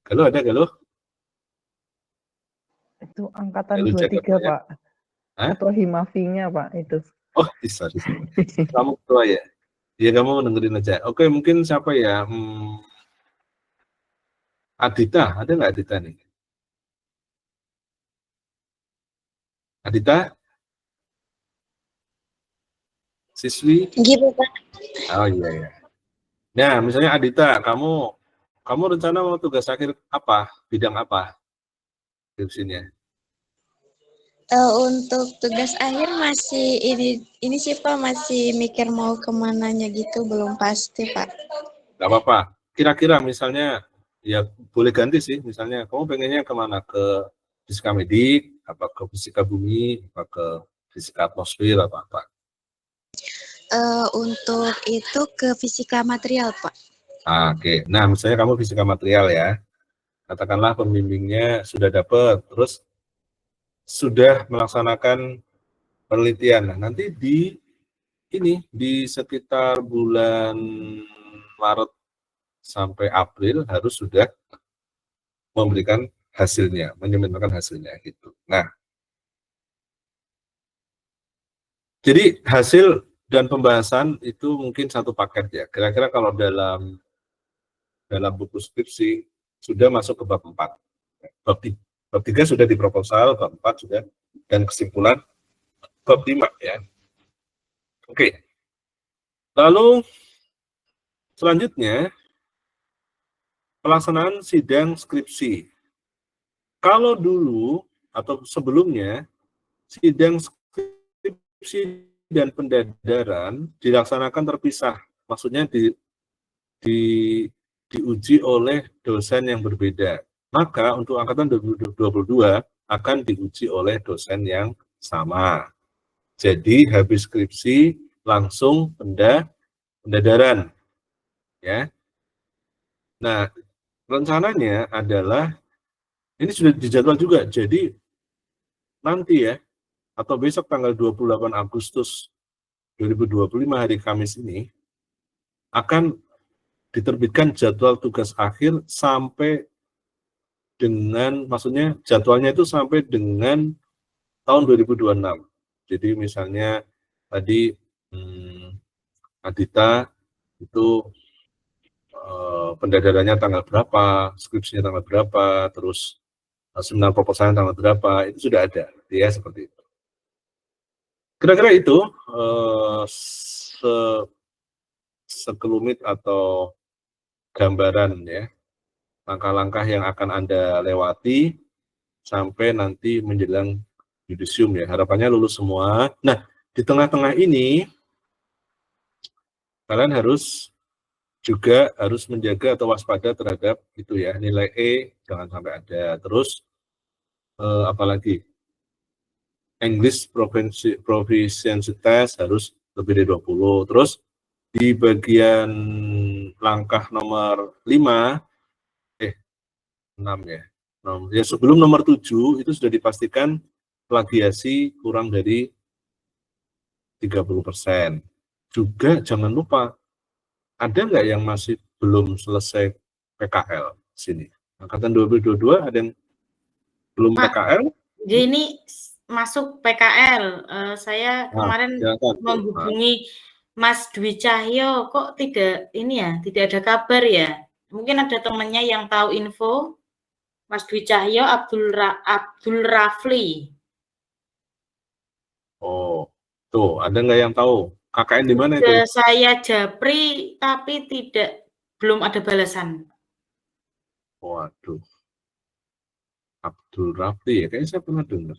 Galuh ada Galuh? Itu angkatan Galuh 23, Jagabaya. Pak. Hah? Ketua Himafinya, Pak, itu. Oh, bisa. Kamu ketua ya? Ya kamu dengerin aja. Oke, mungkin siapa ya? Adita, ada nggak Adita nih? Adita? Siswi? Gitu, Pak. Oh iya. Nah, misalnya Adita, kamu rencana mau tugas akhir apa? Bidang apa? Skripsinya. Untuk tugas akhir masih ini sih Pak, masih mikir mau kemananya gitu, belum pasti Pak. Nggak apa-apa. Kira-kira misalnya, ya boleh ganti sih. Misalnya, kamu pengennya kemana? Ke fisika medik, apa ke fisika bumi, apa ke fisika atmosfer, apa-apa? Untuk itu ke fisika material Pak. Oke. Nah, misalnya kamu fisika material ya. Katakanlah pembimbingnya sudah dapat, terus sudah melaksanakan penelitian. Nah, nanti di sekitar bulan Maret sampai April harus sudah memberikan hasilnya, menyeminkan hasilnya gitu. Nah, jadi hasil dan pembahasan itu mungkin satu paket ya. Kira-kira kalau dalam buku skripsi sudah masuk ke bab 4. Bab 3 sudah di proposal, bab 4 sudah, dan kesimpulan bab 5 ya. Oke. Lalu selanjutnya pelaksanaan sidang skripsi. Kalau dulu atau sebelumnya sidang skripsi dan pendadaran dilaksanakan terpisah. Maksudnya diuji oleh dosen yang berbeda. Maka untuk angkatan 2022 akan diuji oleh dosen yang sama. Jadi habis skripsi langsung pendadaran. Ya. Nah, rencananya adalah ini sudah dijadwal juga. Jadi nanti ya, atau besok tanggal 28 Agustus 2025 hari Kamis ini akan diterbitkan jadwal tugas akhir sampai dengan, maksudnya jadwalnya itu sampai dengan tahun 2026. Jadi misalnya tadi Adita itu pendadarannya tanggal berapa, skripsinya tanggal berapa, terus seminar proposalnya tanggal berapa, itu sudah ada, ya seperti itu. Kira-kira itu sekelumit atau gambaran ya, langkah-langkah yang akan Anda lewati sampai nanti menjelang yudisium ya. Harapannya lulus semua. Nah, di tengah-tengah ini kalian harus menjaga atau waspada terhadap itu ya, nilai E jangan sampai ada. Terus apalagi English Proficiency Test harus lebih dari 20. Terus di bagian langkah nomor 5 6 ya. Ya sebelum nomor 7 itu sudah dipastikan plagiasi kurang dari 30%. Juga jangan lupa, ada nggak yang masih belum selesai PKL sini? Angkatan 2022 ada yang belum Pak, PKL? Jadi ini masuk PKL. Saya kemarin menghubungi Mas Dwi Cahyo, kok tidak ada kabar ya? Mungkin ada temannya yang tahu info. Mas Dwi Cahyo Abdul Rafli. Oh, tuh ada nggak yang tahu? KKN di mana itu? Saya japri tapi belum ada balasan. Waduh, Abdul Rafli ya, kayaknya saya pernah dengar.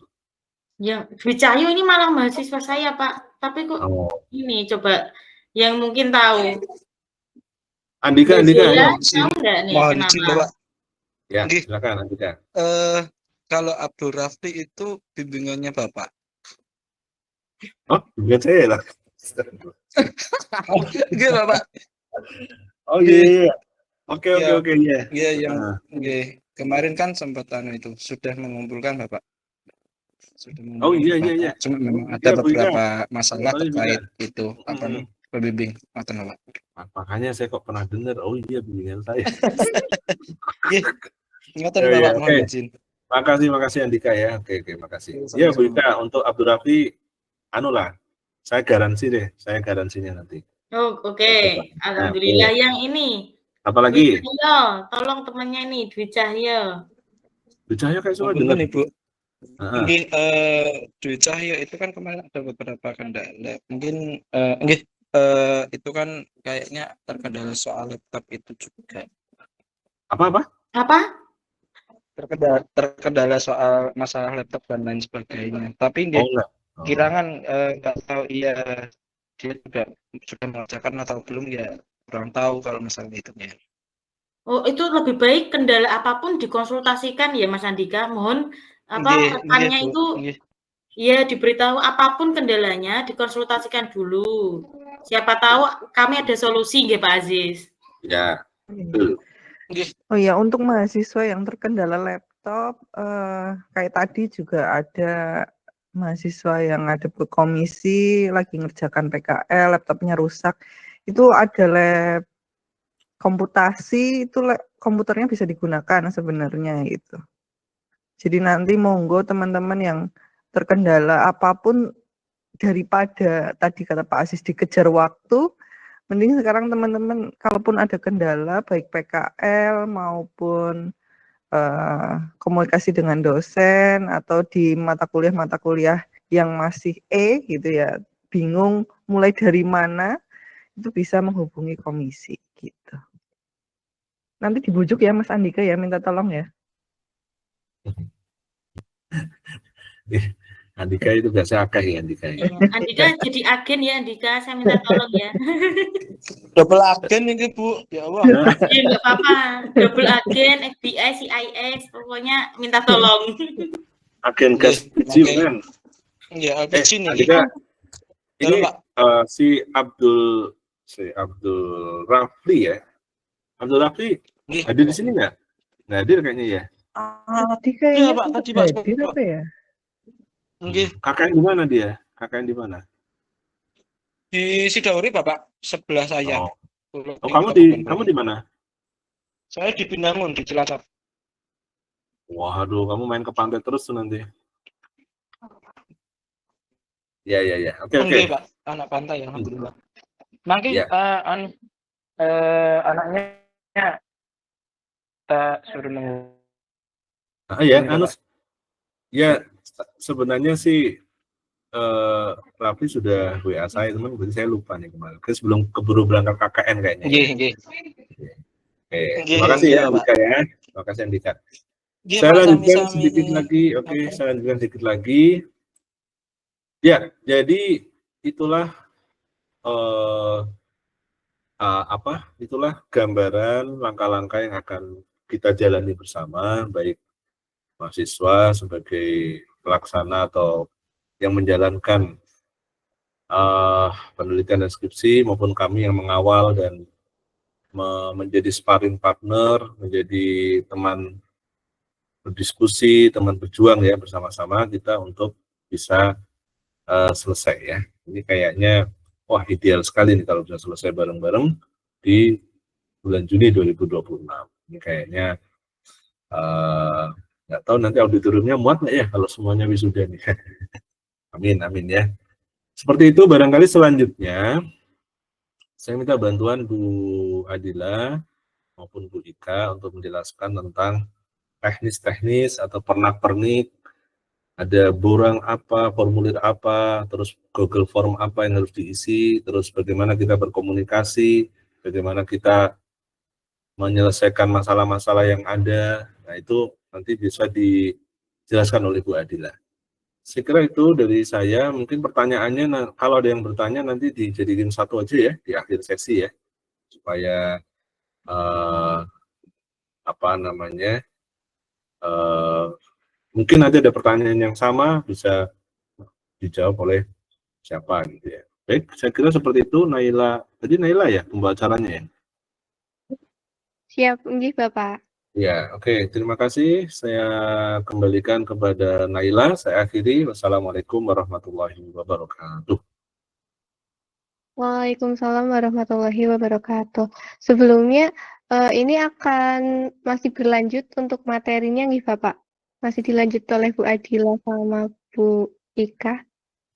Ya, Dwi Cahyo ini malah mahasiswa saya Pak, tapi kok ini coba yang mungkin tahu. Andika, ya, tahu nggak nih Mohon kenapa? izin Bapak. Ya, silakan Andika. Kalau Abdul Rafli itu bimbingannya Bapak. Oh, bimbingan saya lah. Iya Bapak. Oh iya. Oke ya. Iya yang kemarin kan sempat itu sudah mengumpulkan Bapak. Sudah mengumpulkan iya. Cuma memang ada beberapa masalah terkait itu pembimbing ngoten Pak. Makanya saya kok pernah dengar, oh iya bimbingan saya. Nggih. Ngoten Oh, iya, Pak, mohon izin. Makasih Andika ya. Oke, makasih. Ya Bu Ika, untuk Abdul Rafi, lah, saya garansinya nanti. Oh, oke. Alhamdulillah. Yang ini. Apalagi? Tolong temannya ini, Dwi Cahyo. Dwi Cahyo kayak suara dengar. Ibu. Nggih, Dwi Cahyo itu kan kemarin ada beberapa kendala. Mungkin itu kan kayaknya terkendala soal laptop itu juga. Apa? Terkendala soal masalah laptop dan lain sebagainya. Tapi kirangan nggak tahu dia sudah mengerjakan atau belum, ya kurang tahu kalau masalah itu ya. Oh, itu lebih baik kendala apapun dikonsultasikan ya Mas Andika. Mohon rekannya itu ya diberitahu apapun kendalanya dikonsultasikan dulu. Siapa tahu kami ada solusi nggih Pak Aziz. Ya. Oh ya, untuk mahasiswa yang terkendala laptop, kayak tadi juga ada mahasiswa yang ada komisi lagi ngerjakan PKL, laptopnya rusak. Itu ada lab komputasi, itu komputernya bisa digunakan sebenarnya gitu. Jadi nanti monggo teman-teman yang terkendala apapun, daripada tadi kata Pak Aziz dikejar waktu, mending sekarang teman-teman kalaupun ada kendala baik PKL maupun komunikasi dengan dosen atau di mata kuliah yang masih gitu ya, bingung mulai dari mana, itu bisa menghubungi komisi gitu. Nanti dibujuk ya Mas Andika ya, minta tolong ya. Andika itu gak seakah ya Andika. Andika jadi agen ya Andika, saya minta tolong ya. Double agen ini Bu, ya Allah. Ya nggak apa-apa, double agen, FBI, CIS, pokoknya minta tolong. Agen gas kan? Ya, LPG nih. Andika, ini si Abdul Rafli ya. Abdul Rafli hadir di sini nggak? Nggak hadir kayaknya ya. Tadi kayaknya hadir apa ya? Kakaknya di mana dia? Kakaknya di mana? Di Sidauri Bapak, sebelah saya. Oh, kamu di mana? Saya di Binangun, di Cilacap. Waduh, kamu main ke pantai terus tuh nanti. Ya. Oke. Pak, anak pantai alhamdulillah. Nanti anaknya kita suruh nunggu. Ya, sebenarnya sih Rafli sudah WA saya, teman, berarti saya lupa nih kemarin. Sebelum keburu berangkat KKN kayaknya. Iya. Terima kasih ya Andika ya. Terima kasih Andika. Saya lanjutkan sedikit lagi. Saya lanjutkan sedikit lagi. Ya, jadi itulah itulah gambaran langkah-langkah yang akan kita jalani bersama, baik mahasiswa sebagai pelaksana atau yang menjalankan penelitian dan skripsi, maupun kami yang mengawal dan menjadi sparring partner, menjadi teman berdiskusi, teman berjuang ya bersama-sama kita untuk bisa selesai ya. Ini kayaknya wah ideal sekali nih kalau bisa selesai bareng-bareng di bulan Juni 2026. Ini kayaknya nggak tahu nanti auditoriumnya muat nggak ya kalau semuanya wisuda nih. Amin ya. Seperti itu. Barangkali selanjutnya saya minta bantuan Bu Adila maupun Bu Ika untuk menjelaskan tentang teknis-teknis atau pernak-pernik, ada borang apa, formulir apa, terus Google Form apa yang harus diisi, terus bagaimana kita berkomunikasi, bagaimana kita menyelesaikan masalah-masalah yang ada. Nah, itu nanti bisa dijelaskan oleh Bu Adila. Saya kira itu dari saya. Mungkin pertanyaannya, kalau ada yang bertanya nanti dijadikan satu aja ya di akhir sesi ya, supaya mungkin nanti ada pertanyaan yang sama bisa dijawab oleh siapa gitu ya. Baik, saya kira seperti itu. Naila, tadi Naila ya pembawa acaranya ya. Siap, nggih Bapak. Ya, oke. Terima kasih. Saya kembalikan kepada Naila. Saya akhiri. Wassalamualaikum warahmatullahi wabarakatuh. Waalaikumsalam warahmatullahi wabarakatuh. Sebelumnya, ini akan masih berlanjut untuk materinya nih Bapak? Masih dilanjut oleh Bu Adila sama Bu Ika?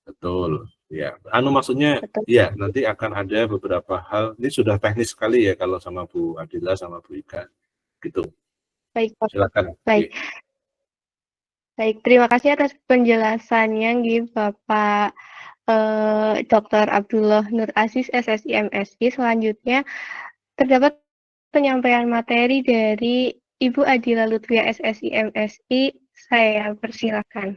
Betul, ya. Maksudnya, Betul. ya nanti akan ada beberapa hal, ini sudah teknis sekali ya kalau sama Bu Adila sama Bu Ika, gitu. Baik, Bapak. Silakan. Baik. Baik, terima kasih atas penjelasannya nih Bapak Dr. Abdullah Nur Aziz SSI MSI. Selanjutnya terdapat penyampaian materi dari Ibu Adila Lutfia SSI MSI. Saya persilakan.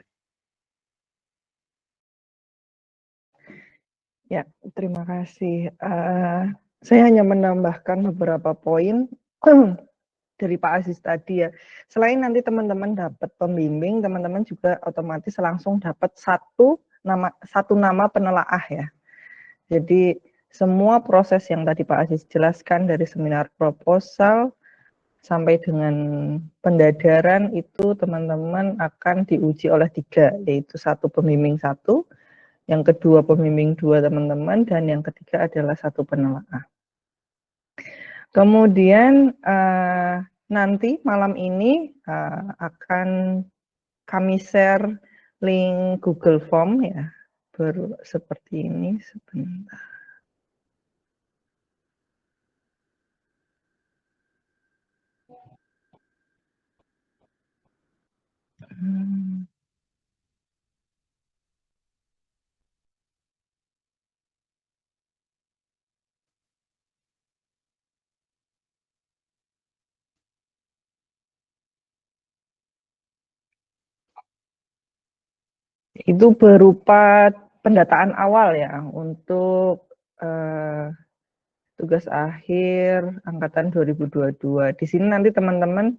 Ya, terima kasih. Saya hanya menambahkan beberapa poin dari Pak Aziz tadi ya. Selain nanti teman-teman dapat pembimbing, teman-teman juga otomatis langsung dapat satu nama penelaah ya. Jadi semua proses yang tadi Pak Aziz jelaskan dari seminar proposal sampai dengan pendadaran itu teman-teman akan diuji oleh 3, yaitu 1 pembimbing 1, yang kedua pembimbing 2 teman-teman, dan yang ketiga adalah 1 penelaah. Kemudian nanti malam ini akan kami share link Google Form ya, baru seperti ini sebentar. Itu berupa pendataan awal ya untuk tugas akhir angkatan 2022. Di sini nanti teman-teman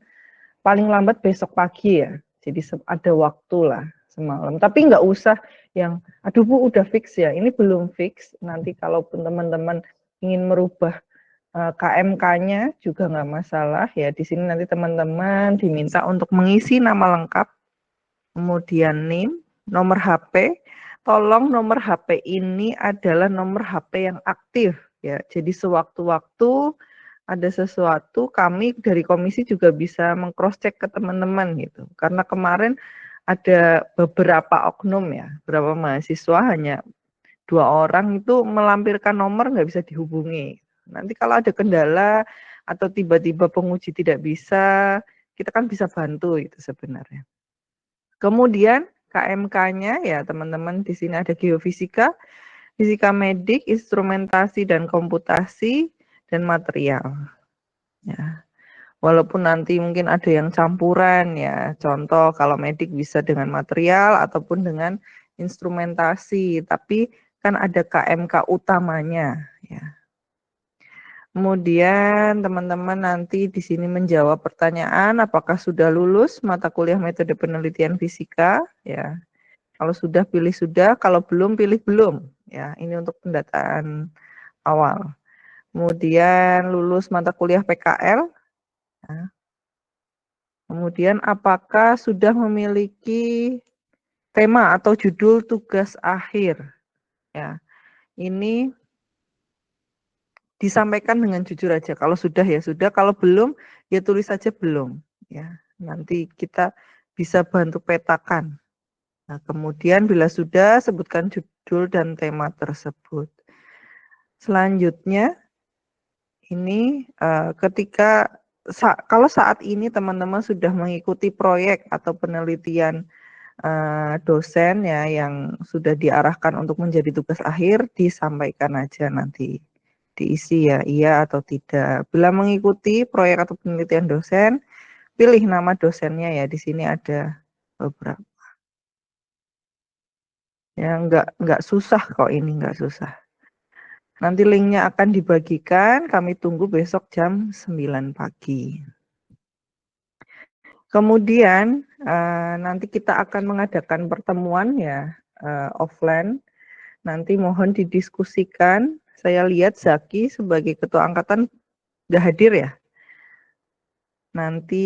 paling lambat besok pagi ya. Jadi ada waktu lah semalam. Tapi nggak usah yang, aduh Bu udah fix ya. Ini belum fix. Nanti kalaupun teman-teman ingin merubah KMK-nya juga nggak masalah ya. Di sini nanti teman-teman diminta untuk mengisi nama lengkap, kemudian NIM, nomor HP. Tolong nomor HP ini adalah nomor HP yang aktif ya. Jadi sewaktu-waktu ada sesuatu, kami dari komisi juga bisa meng-cross check ke teman-teman gitu. Karena kemarin ada beberapa oknum ya, beberapa mahasiswa hanya 2 orang itu melampirkan nomor nggak bisa dihubungi. Nanti kalau ada kendala atau tiba-tiba penguji tidak bisa, kita kan bisa bantu itu sebenarnya. Kemudian KMK-nya ya teman-teman di sini ada geofisika, fisika medik, instrumentasi dan komputasi, dan material. Ya. Walaupun nanti mungkin ada yang campuran ya, contoh kalau medik bisa dengan material ataupun dengan instrumentasi, tapi kan ada KMK utamanya ya. Kemudian teman-teman nanti di sini menjawab pertanyaan apakah sudah lulus mata kuliah metode penelitian fisika ya. Kalau sudah pilih sudah, kalau belum pilih belum ya. Ini untuk pendataan awal. Kemudian lulus mata kuliah PKL. Ya. Kemudian apakah sudah memiliki tema atau judul tugas akhir? Ya. Ini disampaikan dengan jujur aja. Kalau sudah ya sudah, kalau belum ya tulis saja belum ya. Nanti kita bisa bantu petakan. Nah, kemudian bila sudah sebutkan judul dan tema tersebut. Selanjutnya ini ketika kalau saat ini teman-teman sudah mengikuti proyek atau penelitian dosen ya yang sudah diarahkan untuk menjadi tugas akhir, disampaikan aja nanti diisi ya iya atau tidak. Bila mengikuti proyek atau penelitian dosen, pilih nama dosennya ya. Di sini ada beberapa. Ya nggak susah kok ini, nggak susah. Nanti linknya akan dibagikan, kami tunggu besok jam 9 pagi. Kemudian nanti kita akan mengadakan pertemuan ya offline. Nanti mohon didiskusikan. Saya lihat Zaki sebagai ketua angkatan nggak hadir ya. Nanti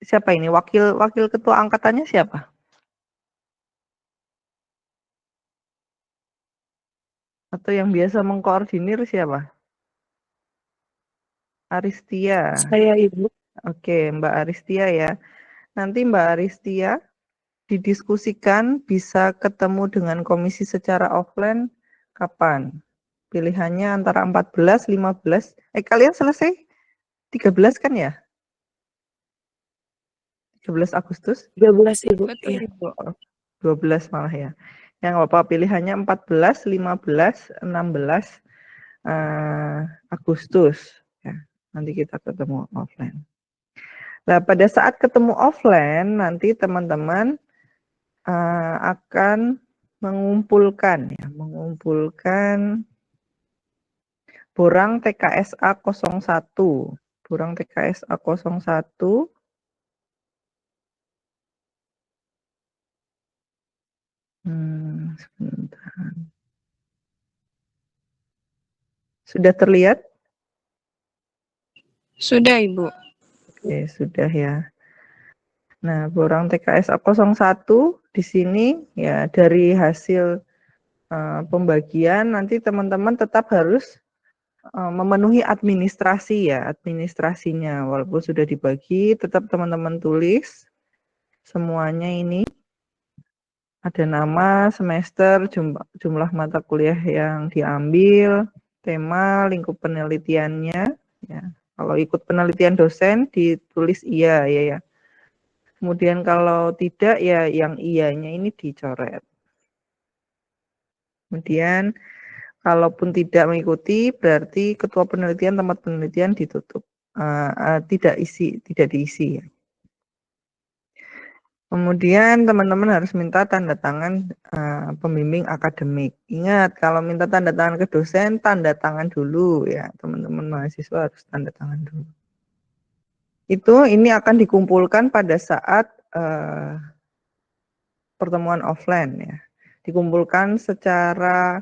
siapa ini? Wakil ketua angkatannya siapa? Atau yang biasa mengkoordinir siapa? Aristia. Saya Ibu. Oke, Mbak Aristia ya. Nanti Mbak Aristia didiskusikan bisa ketemu dengan komisi secara offline kapan? Pilihannya antara 14, 15. Kalian selesai 13 kan ya? 13 Agustus? 13 Ibu. Betul, Iya. Ibu. 12 malah ya. Yang apa pilihannya 14, 15, 16 Agustus ya. Nanti kita ketemu offline. Nah, pada saat ketemu offline nanti teman-teman akan mengumpulkan borang TKSA 01. Borang TKSA 01 sebentar. Sudah terlihat? Sudah, Ibu. Oke, sudah ya. Nah, borang TKSA 01 di sini ya dari hasil pembagian nanti teman-teman tetap harus memenuhi administrasinya. Walaupun sudah dibagi, tetap teman-teman tulis semuanya ini. Ada nama, semester, jumlah mata kuliah yang diambil, tema, lingkup penelitiannya. Ya. Kalau ikut penelitian dosen ditulis iya ya. Kemudian kalau tidak ya yang iyanya ini dicoret. Kemudian kalaupun tidak mengikuti berarti ketua penelitian tempat penelitian ditutup. Tidak diisi ya. Kemudian teman-teman harus minta tanda tangan pembimbing akademik. Ingat kalau minta tanda tangan ke dosen, tanda tangan dulu ya. Teman-teman mahasiswa harus tanda tangan dulu. Ini akan dikumpulkan pada saat pertemuan offline ya. Dikumpulkan secara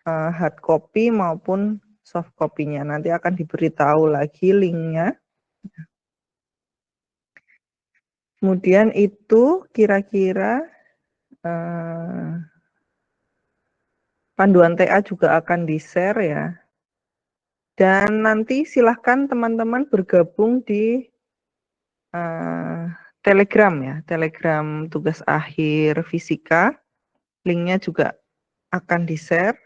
hard copy maupun soft copy-nya. Nanti akan diberitahu lagi linknya. Kemudian itu kira-kira panduan TA juga akan di-share ya. Dan nanti silahkan teman-teman bergabung di Telegram ya. Telegram tugas akhir fisika. Linknya juga akan di-share.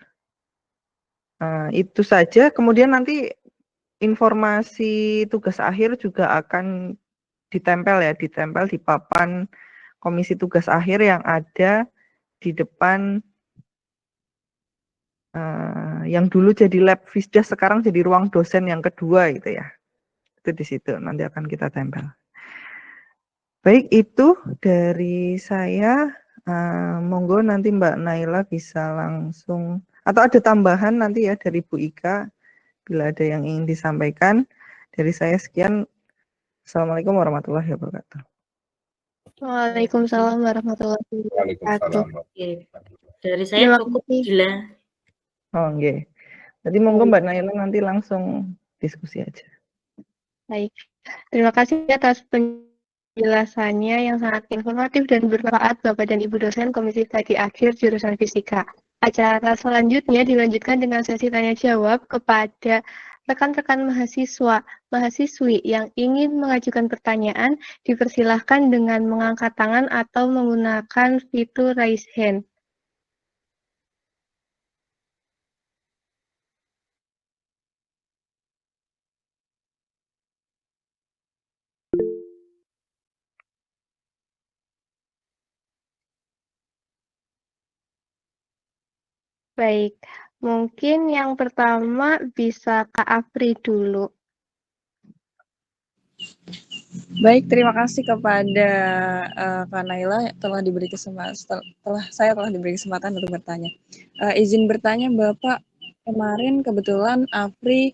Itu saja. Kemudian nanti informasi tugas akhir juga akan ditempel di papan komisi tugas akhir yang ada di depan yang dulu jadi lab Fisda sekarang jadi ruang dosen yang kedua gitu ya. Itu di situ nanti akan kita tempel. Baik, itu dari saya. Monggo nanti Mbak Naila bisa langsung atau ada tambahan nanti ya dari Bu Ika bila ada yang ingin disampaikan. Dari saya sekian. Assalamualaikum warahmatullahi wabarakatuh. Waalaikumsalam warahmatullahi wabarakatuh. Dari saya cukup Gila. Oh, nggih. Jadi monggo Mbak Naila nanti langsung diskusi aja. Baik. Terima kasih atas penjelasannya yang sangat informatif dan bermanfaat Bapak dan Ibu dosen Komisi Studi Akhir jurusan Fisika. Acara selanjutnya dilanjutkan dengan sesi tanya jawab kepada rekan-rekan mahasiswi yang ingin mengajukan pertanyaan, dipersilahkan dengan mengangkat tangan atau menggunakan fitur raise hand. Baik, mungkin yang pertama bisa Kak Afri dulu. Baik, terima kasih kepada Kak Naila telah diberi kesempatan untuk bertanya. Izin bertanya Bapak, kemarin kebetulan Afri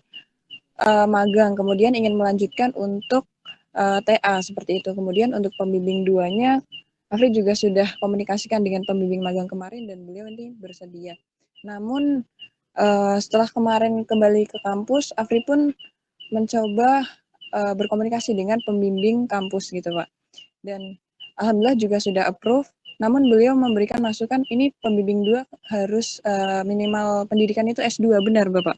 magang, kemudian ingin melanjutkan untuk TA seperti itu. Kemudian untuk pembimbing 2-nya, Afri juga sudah komunikasikan dengan pembimbing magang kemarin dan beliau ini bersedia. Namun setelah kemarin kembali ke kampus, Afri pun mencoba berkomunikasi dengan pembimbing kampus gitu Pak. Dan alhamdulillah juga sudah approve namun beliau memberikan masukan ini pembimbing 2 harus minimal pendidikan itu S2, benar Bapak?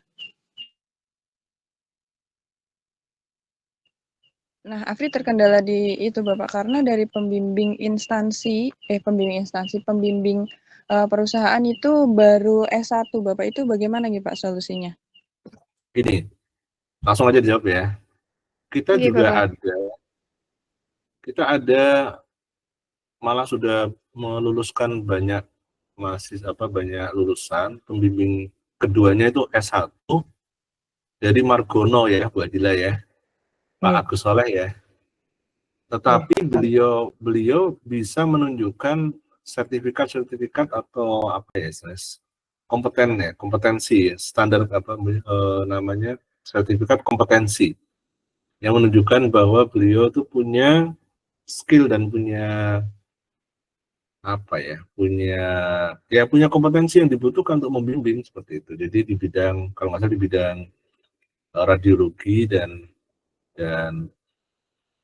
Nah, Afri terkendala di itu Bapak, karena dari pembimbing perusahaan itu baru S1 Bapak, itu bagaimana nih Pak solusinya? Ini, langsung aja dijawab ya. Kita juga ada malah sudah meluluskan banyak banyak lulusan pembimbing keduanya itu S1 dari Margono ya, Bu Adila ya, Pak Agus Soleh ya. Tetapi beliau bisa menunjukkan sertifikat atau apa ya, kompetensi standar namanya sertifikat kompetensi yang menunjukkan bahwa beliau itu punya skill dan punya punya kompetensi yang dibutuhkan untuk membimbing seperti itu. Jadi di bidang, kalau nggak salah di bidang radiologi dan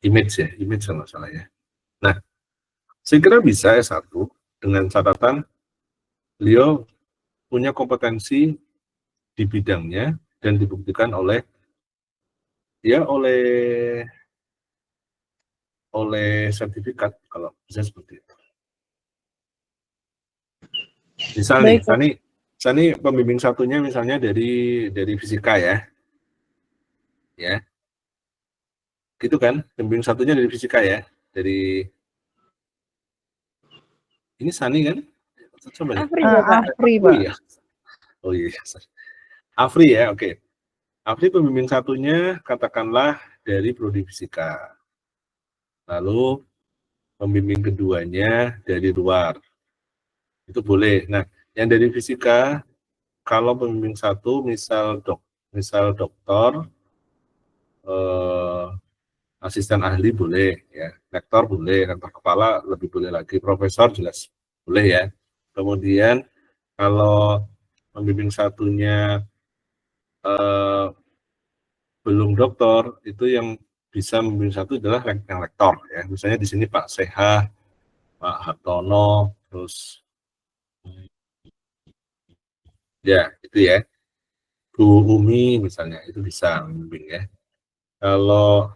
image kalau nggak salah ya. Nah, saya kira bisa S1 dengan catatan beliau punya kompetensi di bidangnya dan dibuktikan oleh sertifikat kalau bisa seperti itu. Misalnya, Sani pembimbing satunya misalnya dari fisika ya, gitu kan? Pembimbing satunya dari fisika ya, dari ini Sani kan? Coba Afri, Pak. Ya. Oh iya, Afri ya, oke. Afri pembimbing satunya katakanlah dari prodi fisika. Lalu pembimbing keduanya dari luar. Itu boleh. Nah, yang dari fisika, kalau pembimbing satu misal doktor, asisten ahli boleh ya, lektor boleh, lektor kepala lebih boleh lagi, profesor jelas boleh ya. Kemudian kalau pembimbing satunya belum doktor, itu yang bisa membimbing satu adalah yang lektor ya. Misalnya di sini Pak Seha, Pak Hartono, terus ya itu ya, Bu Umi misalnya, itu bisa membimbing ya. Kalau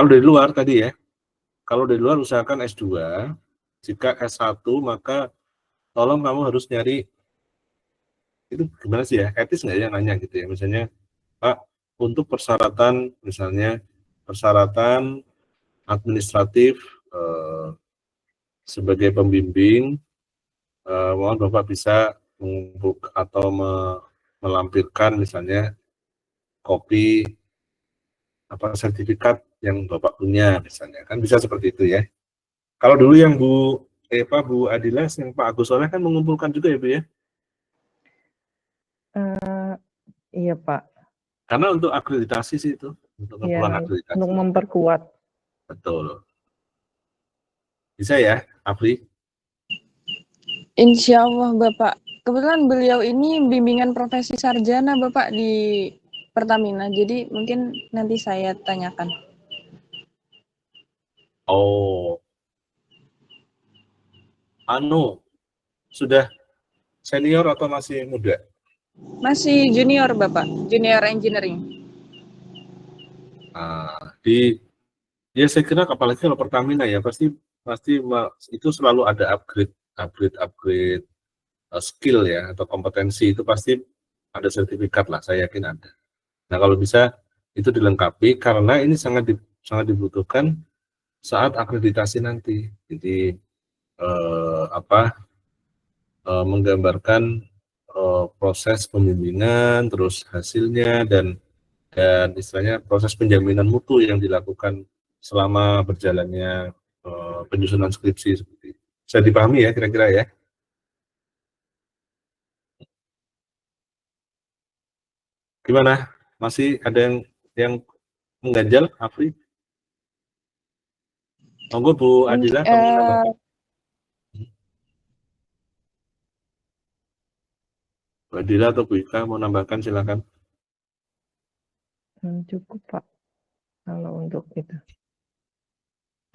dari luar tadi ya, kalau dari luar usahakan S2, jika S1 maka tolong kamu harus nyari, itu gimana sih ya, etis nggak ya nanya gitu ya, misalnya Pak, untuk persyaratan misalnya persyaratan administratif sebagai pembimbing, mohon Bapak bisa mengumpulkan atau melampirkan misalnya kopi sertifikat yang Bapak punya misalnya, kan bisa seperti itu ya. Kalau dulu yang Bu Adila, yang Pak Agus Soleh kan mengumpulkan juga ya Bu ya? Iya Pak. Karena untuk akreditasi sih itu, untuk keperluan akreditasi. Untuk memperkuat. Betul. Bisa ya, Afri? Insya Allah Bapak. Kebetulan beliau ini bimbingan profesi sarjana Bapak di Pertamina, jadi mungkin nanti saya tanyakan. Oh, sudah senior atau masih muda? Masih junior Bapak, junior engineering. Ya saya kira apalagi kalau Pertamina ya pasti itu selalu ada upgrade skill ya atau kompetensi, itu pasti ada sertifikat lah, saya yakin ada. Nah kalau bisa itu dilengkapi karena ini sangat dibutuhkan saat akreditasi nanti. Jadi menggambarkan proses pembimbingan, terus hasilnya dan istilahnya proses penjaminan mutu yang dilakukan selama berjalannya penyusunan skripsi seperti itu. Bisa dipahami ya kira-kira ya? Gimana? Masih ada yang mengganjal, Afri? Monggo Bu Adila, Bu Adila atau Bu Ika mau nambahkan silakan. Cukup Pak, kalau untuk itu.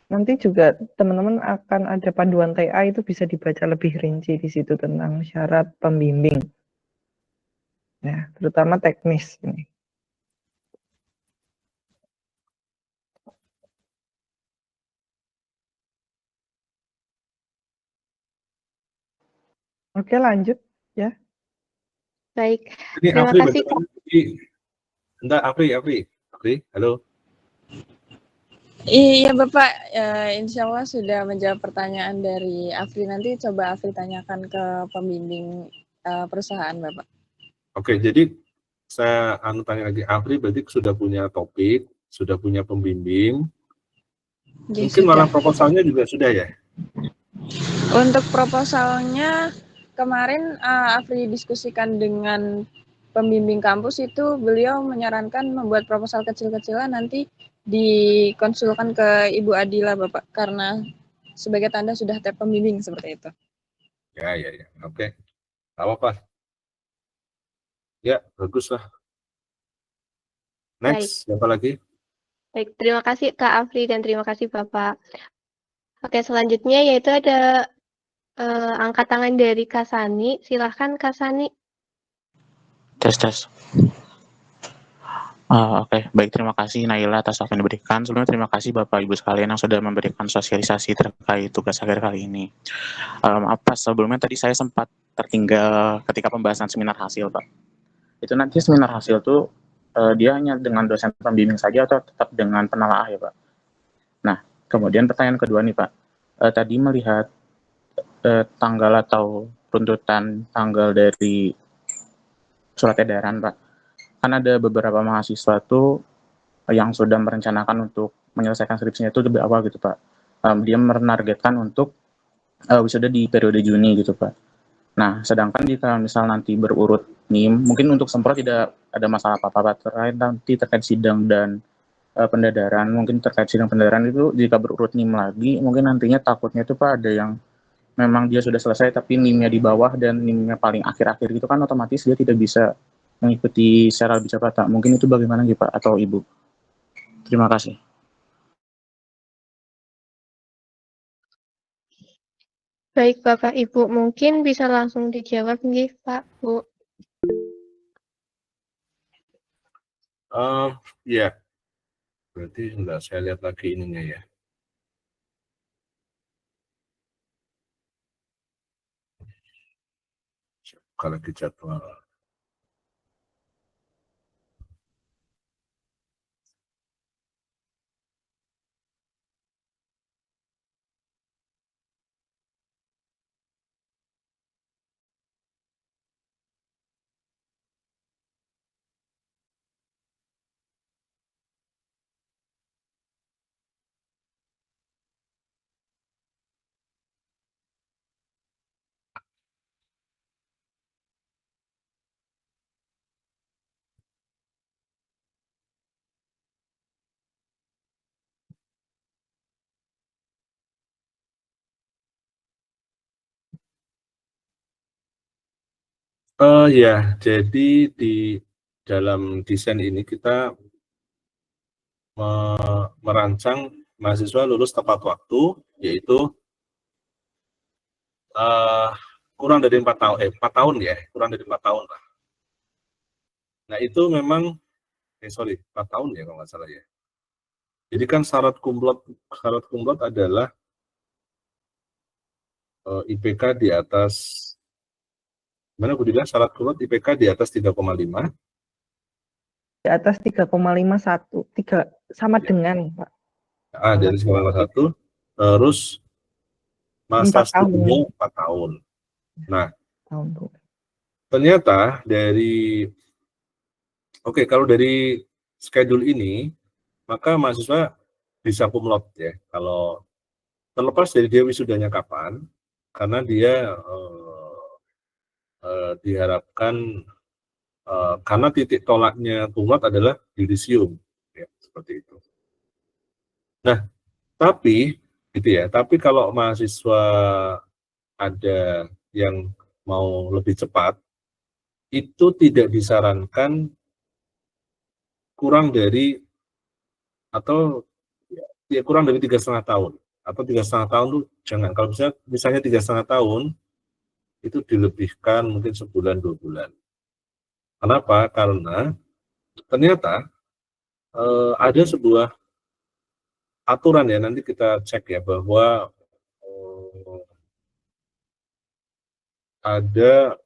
Nanti juga teman-teman akan ada panduan TA, itu bisa dibaca lebih rinci di situ tentang syarat pembimbing. Ya, terutama teknis ini. Oke, lanjut ya. Baik, Ini terima Afri, kasih Kak. Enggak, Afri, halo. Iya Bapak, insya Allah sudah menjawab pertanyaan dari Afri. Nanti coba Afri tanyakan ke pembimbing perusahaan Bapak. Oke, jadi saya tanya lagi, Afri berarti sudah punya topik, sudah punya pembimbing, Ya, mungkin sudah. malah proposalnya juga sudah ya? Untuk proposalnya kemarin Afri diskusikan dengan pembimbing kampus, itu beliau menyarankan membuat proposal kecil-kecilan, nanti dikonsulkan ke Ibu Adila Bapak, karena sebagai tanda sudah tab pembimbing seperti itu. Ya, oke. Apa-apa. Ya, bagus lah. Next, siapa lagi? Baik, terima kasih Kak Afri dan terima kasih Bapak. Oke, selanjutnya yaitu ada angkat tangan dari Kasani. Silahkan Kasani. Tes. Oke, baik, terima kasih Naila atas waktu yang diberikan. Sebelumnya terima kasih Bapak Ibu sekalian yang sudah memberikan sosialisasi terkait tugas akhir kali ini. Sebelumnya tadi saya sempat tertinggal ketika pembahasan seminar hasil, Pak. Itu nanti seminar hasil tuh dia hanya dengan dosen pembimbing saja atau tetap dengan penelaah ya Pak? Nah, kemudian pertanyaan kedua nih Pak, tadi melihat tanggal atau runtutan tanggal dari surat edaran Pak, kan ada beberapa mahasiswa tuh yang sudah merencanakan untuk menyelesaikan skripsinya itu lebih awal gitu Pak. Dia menargetkan untuk wisuda di periode Juni gitu Pak. Nah, sedangkan jika misal nanti berurut NIM, mungkin untuk semprot tidak ada masalah apa-apa Pak. Terkait sidang dan pendadaran, mungkin terkait sidang pendadaran itu jika berurut NIM lagi, mungkin nantinya takutnya itu Pak ada yang memang dia sudah selesai tapi NIM-nya di bawah dan NIM-nya paling akhir-akhir gitu kan, otomatis dia tidak bisa mengikuti secara lebih cepat Pak. Mungkin itu bagaimana gitu Pak atau Ibu? Terima kasih. Baik Bapak Ibu, mungkin bisa langsung dijawab nih Pak Bu. Ya, berarti enggak, saya lihat lagi ininya ya. Kalau lagi jadwal. Ya, jadi di dalam desain ini kita merancang mahasiswa lulus tepat waktu, yaitu kurang dari 4 tahun, 4 tahun ya, kurang dari 4 tahun lah. Nah itu memang, 4 tahun ya kalau nggak salah ya. Jadi kan syarat kumlot adalah IPK di atas, mana Bu bilang syarat kumlot IPK di atas 3,5. Di atas 3,51, sama ya, dengan Pak. Dari 3,1, terus masa studinya 4 tahun. Nah, ternyata dari, kalau dari schedule ini, maka mahasiswa bisa kumlot ya, kalau terlepas dari dia wisudanya kapan, karena dia diharapkan, karena titik tolaknya kumlot adalah yudisium, ya, seperti itu. Nah, tapi kalau mahasiswa ada yang mau lebih cepat, itu tidak disarankan kurang dari, atau ya kurang dari 3,5 tahun. Atau 3,5 tahun tuh jangan. Kalau misalnya 3,5 tahun, itu dilebihkan mungkin sebulan 2 bulan. Kenapa? Karena ternyata ada sebuah aturan ya, nanti kita cek ya, bahwa ada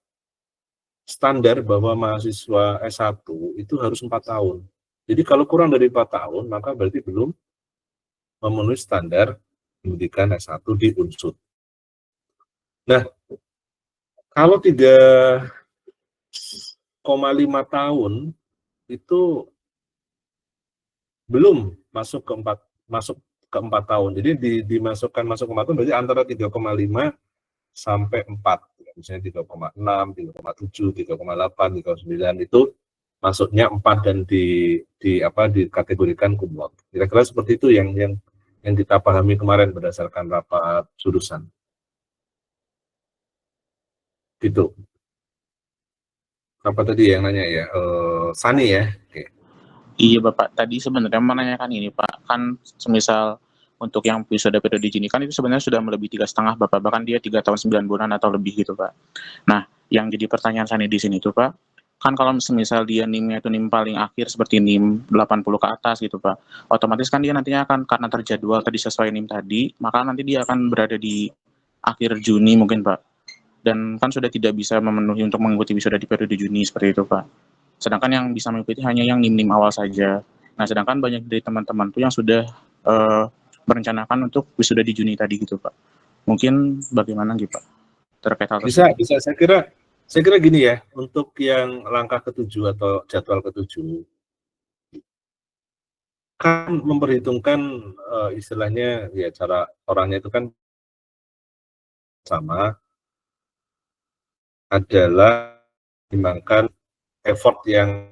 standar bahwa mahasiswa S1 itu harus 4 tahun. Jadi kalau kurang dari 4 tahun, maka berarti belum memenuhi standar pendidikan S1 di Unsud. Nah, kalau 3,5 tahun itu belum masuk ke 4 tahun. Jadi dimasukkan masuk ke 4 tahun berarti antara 3,5 sampai 4. Misalnya 3,6, 3,7, 3,8, 3,9 itu masuknya 4 dan dikategorikan cum laude. Kira-kira seperti itu yang kita pahami kemarin berdasarkan rapat jurusan. Gitu. Apa tadi yang nanya ya? Sani ya? Oke. Iya Bapak, tadi sebenarnya menanyakan ini Pak, kan semisal untuk yang wisuda periode dini kan itu sebenarnya sudah melebihi 3,5 Bapak, bahkan dia 3 tahun 9 bulan atau lebih gitu Pak. Nah, yang jadi pertanyaan Sani di sini tuh Pak, kan kalau semisal dia NIM-nya itu NIM paling akhir seperti NIM 80 ke atas gitu Pak, otomatis kan dia nantinya akan, karena terjadwal tadi sesuai NIM tadi, maka nanti dia akan berada di akhir Juni mungkin Pak. Dan kan sudah tidak bisa memenuhi untuk mengikuti wisuda di periode Juni seperti itu Pak. Sedangkan yang bisa mengikuti hanya yang NIM-NIM awal saja. Nah, sedangkan banyak dari teman-teman tuh yang sudah merencanakan untuk wisuda di Juni tadi gitu Pak. Mungkin bagaimana gitu Pak terkait hal tersebut? Bisa. Saya kira gini ya, untuk yang langkah ke-7 atau jadwal ke-7 kan memperhitungkan istilahnya ya cara orangnya itu kan sama adalah mempertimbangkan effort yang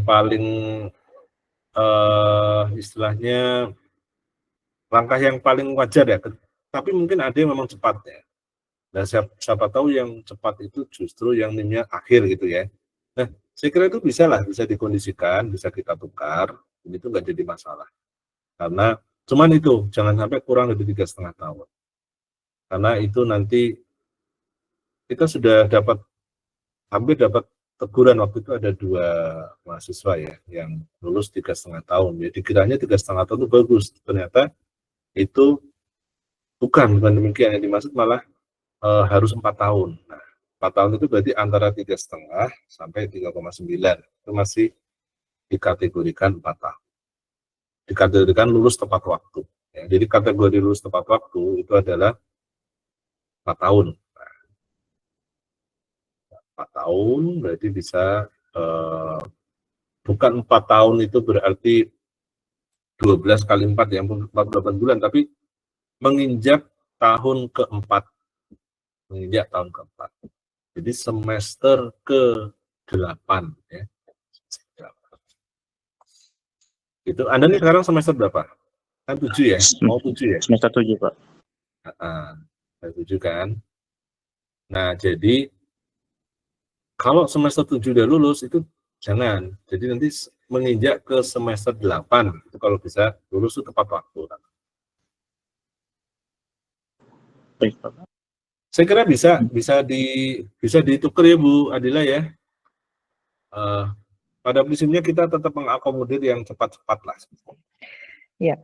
paling istilahnya langkah yang paling wajar ya, tapi mungkin ada yang memang cepat ya. Nah, siapa tahu yang cepat itu justru yang NIM-nya akhir gitu ya. Nah, saya kira itu bisa dikondisikan, bisa kita tukar, ini tuh nggak jadi masalah. Karena cuman itu jangan sampai kurang dari 3,5 tahun. Karena itu nanti kita sudah hampir dapat teguran waktu itu ada 2 mahasiswa ya yang lulus 3,5 tahun. Jadi kiranya 3,5 tahun itu bagus, ternyata itu bukan demikian, yang dimaksud malah harus 4 tahun. Nah, 4 tahun itu berarti antara 3,5 sampai 3,9 itu masih dikategorikan 4 tahun. Dikategorikan lulus tepat waktu. Ya, jadi kategori lulus tepat waktu itu adalah 4 tahun. Nah, 4 tahun berarti bisa bukan 4 tahun itu berarti 12 kali 4 ya, 48 bulan, tapi menginjak tahun keempat. Menginjak tahun keempat. Jadi semester ke-8 ya. Itu Anda nih sekarang semester berapa? Kan 7 ya? Mau 7 ya? Semester 7 Pak. 7 kan? Nah, jadi kalau semester 7 udah lulus itu jangan. Jadi nanti menginjak ke semester 8 itu kalau bisa lulus itu tepat waktu. Baik Pak. Saya kira bisa ditukar ya Bu Adila ya. Pada prinsipnya kita tetap mengakomodir yang cepat-cepat lah. Ya,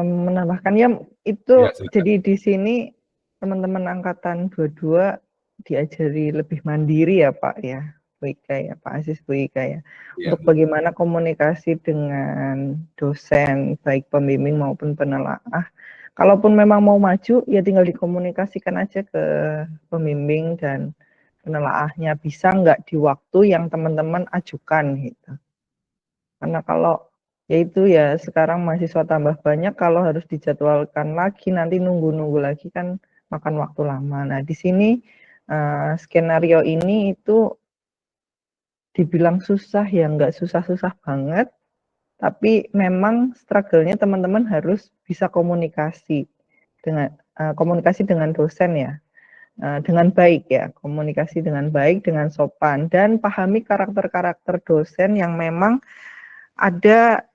menambahkan ya itu ya, jadi di sini teman-teman angkatan 22 diajari lebih mandiri ya Pak ya, Bu Ika ya, Pak Aziz, Bu Ika ya, untuk bagaimana komunikasi dengan dosen baik pembimbing maupun penelaah. Kalaupun memang mau maju ya tinggal dikomunikasikan aja ke pembimbing dan penelaahnya, bisa nggak di waktu yang teman-teman ajukan gitu. Karena kalau yaitu ya sekarang mahasiswa tambah banyak, kalau harus dijadwalkan lagi nanti nunggu-nunggu lagi kan makan waktu lama. Nah di sini skenario ini itu dibilang susah ya, nggak susah-susah banget, tapi memang struggle-nya teman-teman harus bisa komunikasi dengan dosen ya. dengan baik ya, komunikasi dengan baik, dengan sopan, dan pahami karakter-karakter dosen yang memang ada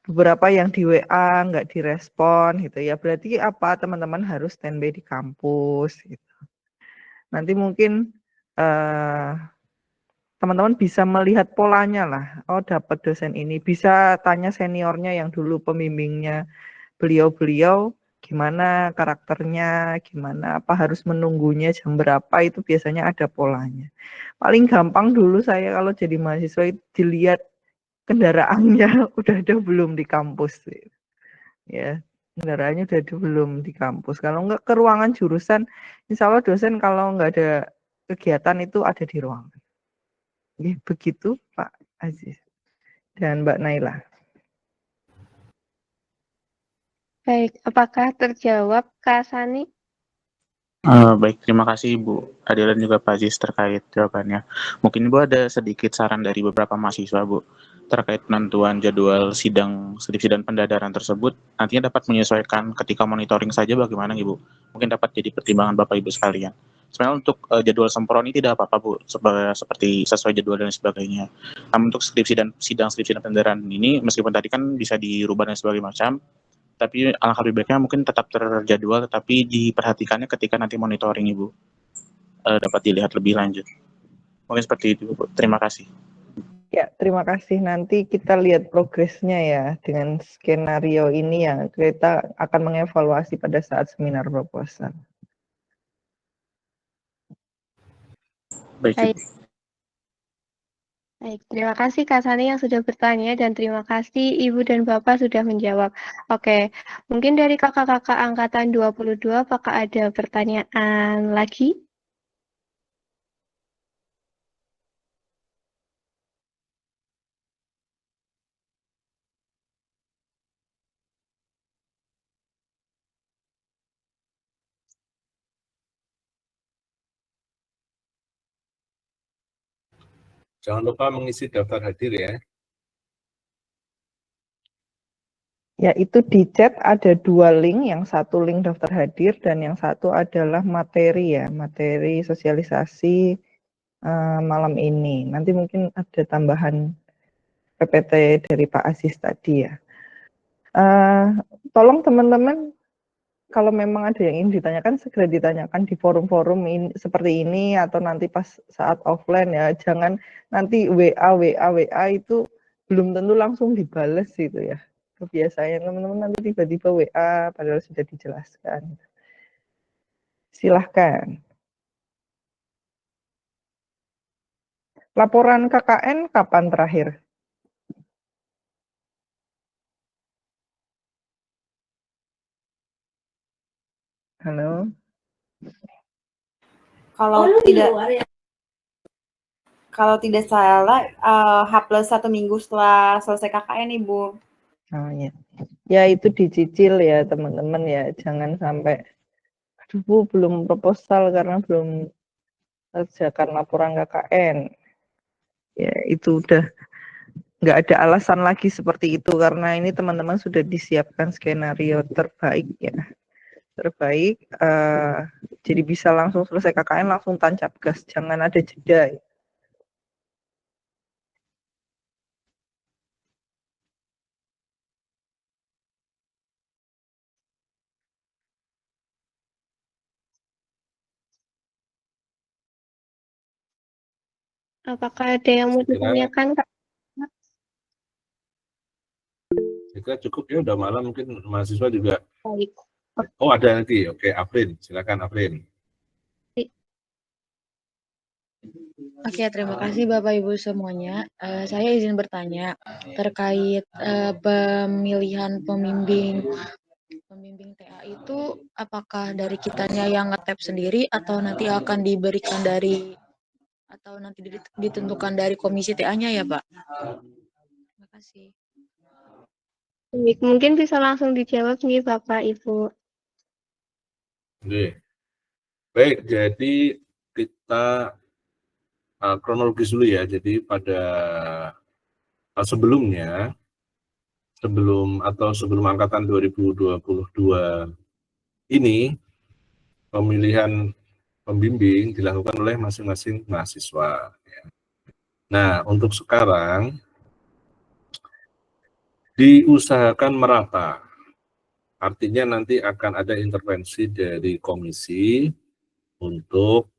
beberapa yang di WA nggak direspon gitu ya, berarti apa, teman-teman harus standby di kampus gitu. Nanti mungkin teman-teman bisa melihat polanya lah, oh dapat dosen ini, bisa tanya seniornya yang dulu pembimbingnya beliau-beliau, gimana karakternya, gimana, apa harus menunggunya jam berapa, itu biasanya ada polanya. Paling gampang dulu saya kalau jadi mahasiswa itu dilihat kendaraannya udah ada belum di kampus. Ya, kendaraannya udah ada belum di kampus. Kalau enggak ke ruangan jurusan, insya Allah dosen kalau enggak ada kegiatan itu ada di ruangan. Ya, begitu Pak Aziz dan Mbak Naila. Baik, apakah terjawab Kak Sani? Baik, terima kasih Ibu Adela dan juga Pak Aziz terkait jawabannya. Mungkin Ibu ada sedikit saran dari beberapa mahasiswa Bu terkait penentuan jadwal sidang skripsi dan pendadaran tersebut nantinya dapat menyesuaikan ketika monitoring saja bagaimana Ibu? Mungkin dapat jadi pertimbangan Bapak Ibu sekalian. Sebenarnya untuk jadwal semproni tidak apa-apa Bu, seperti sesuai jadwal dan sebagainya. Namun untuk skripsi dan sidang skripsi dan pendadaran ini meskipun tadi kan bisa dirubah dan sebagainya macam, tapi alangkah lebih baiknya mungkin tetap terjadwal, tetapi diperhatikannya ketika nanti monitoring Ibu dapat dilihat lebih lanjut. Mungkin seperti itu Bu. Terima kasih. Ya, terima kasih. Nanti kita lihat progresnya ya dengan skenario ini ya. Kita akan mengevaluasi pada saat seminar proposal. Baik. Baik, terima kasih Kak Sani yang sudah bertanya dan terima kasih Ibu dan Bapak sudah menjawab. Oke, mungkin dari kakak-kakak angkatan 22 apakah ada pertanyaan lagi? Jangan lupa mengisi daftar hadir ya. Ya, itu di chat ada 2 link, yang satu link daftar hadir dan yang satu adalah materi ya, materi sosialisasi malam ini. Nanti mungkin ada tambahan PPT dari Pak Aziz tadi ya. Tolong teman-teman kalau memang ada yang ingin ditanyakan segera ditanyakan di forum-forum seperti ini atau nanti pas saat offline ya, jangan nanti WA itu belum tentu langsung dibales gitu ya. Kebiasaan teman-teman nanti tiba-tiba WA padahal sudah dijelaskan. Silahkan. Laporan KKN kapan terakhir? Halo. Kalau tidak salah H+1 minggu setelah selesai KKN Ibu. Oh ya. Ya itu dicicil ya teman-teman ya, jangan sampai aduh Bu belum proposal karena belum kerjakan laporan KKN. Ya itu udah nggak ada alasan lagi seperti itu karena ini teman-teman sudah disiapkan skenario terbaik ya. Terbaik jadi bisa langsung selesai KKN langsung tancap gas, jangan ada jeda ya. Apakah ada yang mau ditanyakan Kak? Saya kira cukup ya, udah malam mungkin mahasiswa juga. Baik. Oh ada lagi, oke Afrin, silakan Afrin. Oke, terima kasih Bapak Ibu semuanya. Saya izin bertanya terkait pemilihan pembimbing TA itu apakah dari kitanya yang nge-tap sendiri atau nanti akan diberikan dari atau nanti ditentukan dari komisi TA-nya ya, Pak? Terima kasih. Baik, mungkin bisa langsung dijawab nih Bapak Ibu. Oke. Baik, jadi kita kronologis dulu ya. Jadi pada sebelum angkatan 2022 ini pemilihan pembimbing dilakukan oleh masing-masing mahasiswa. Nah, untuk sekarang diusahakan merata. Artinya nanti akan ada intervensi dari komisi untuk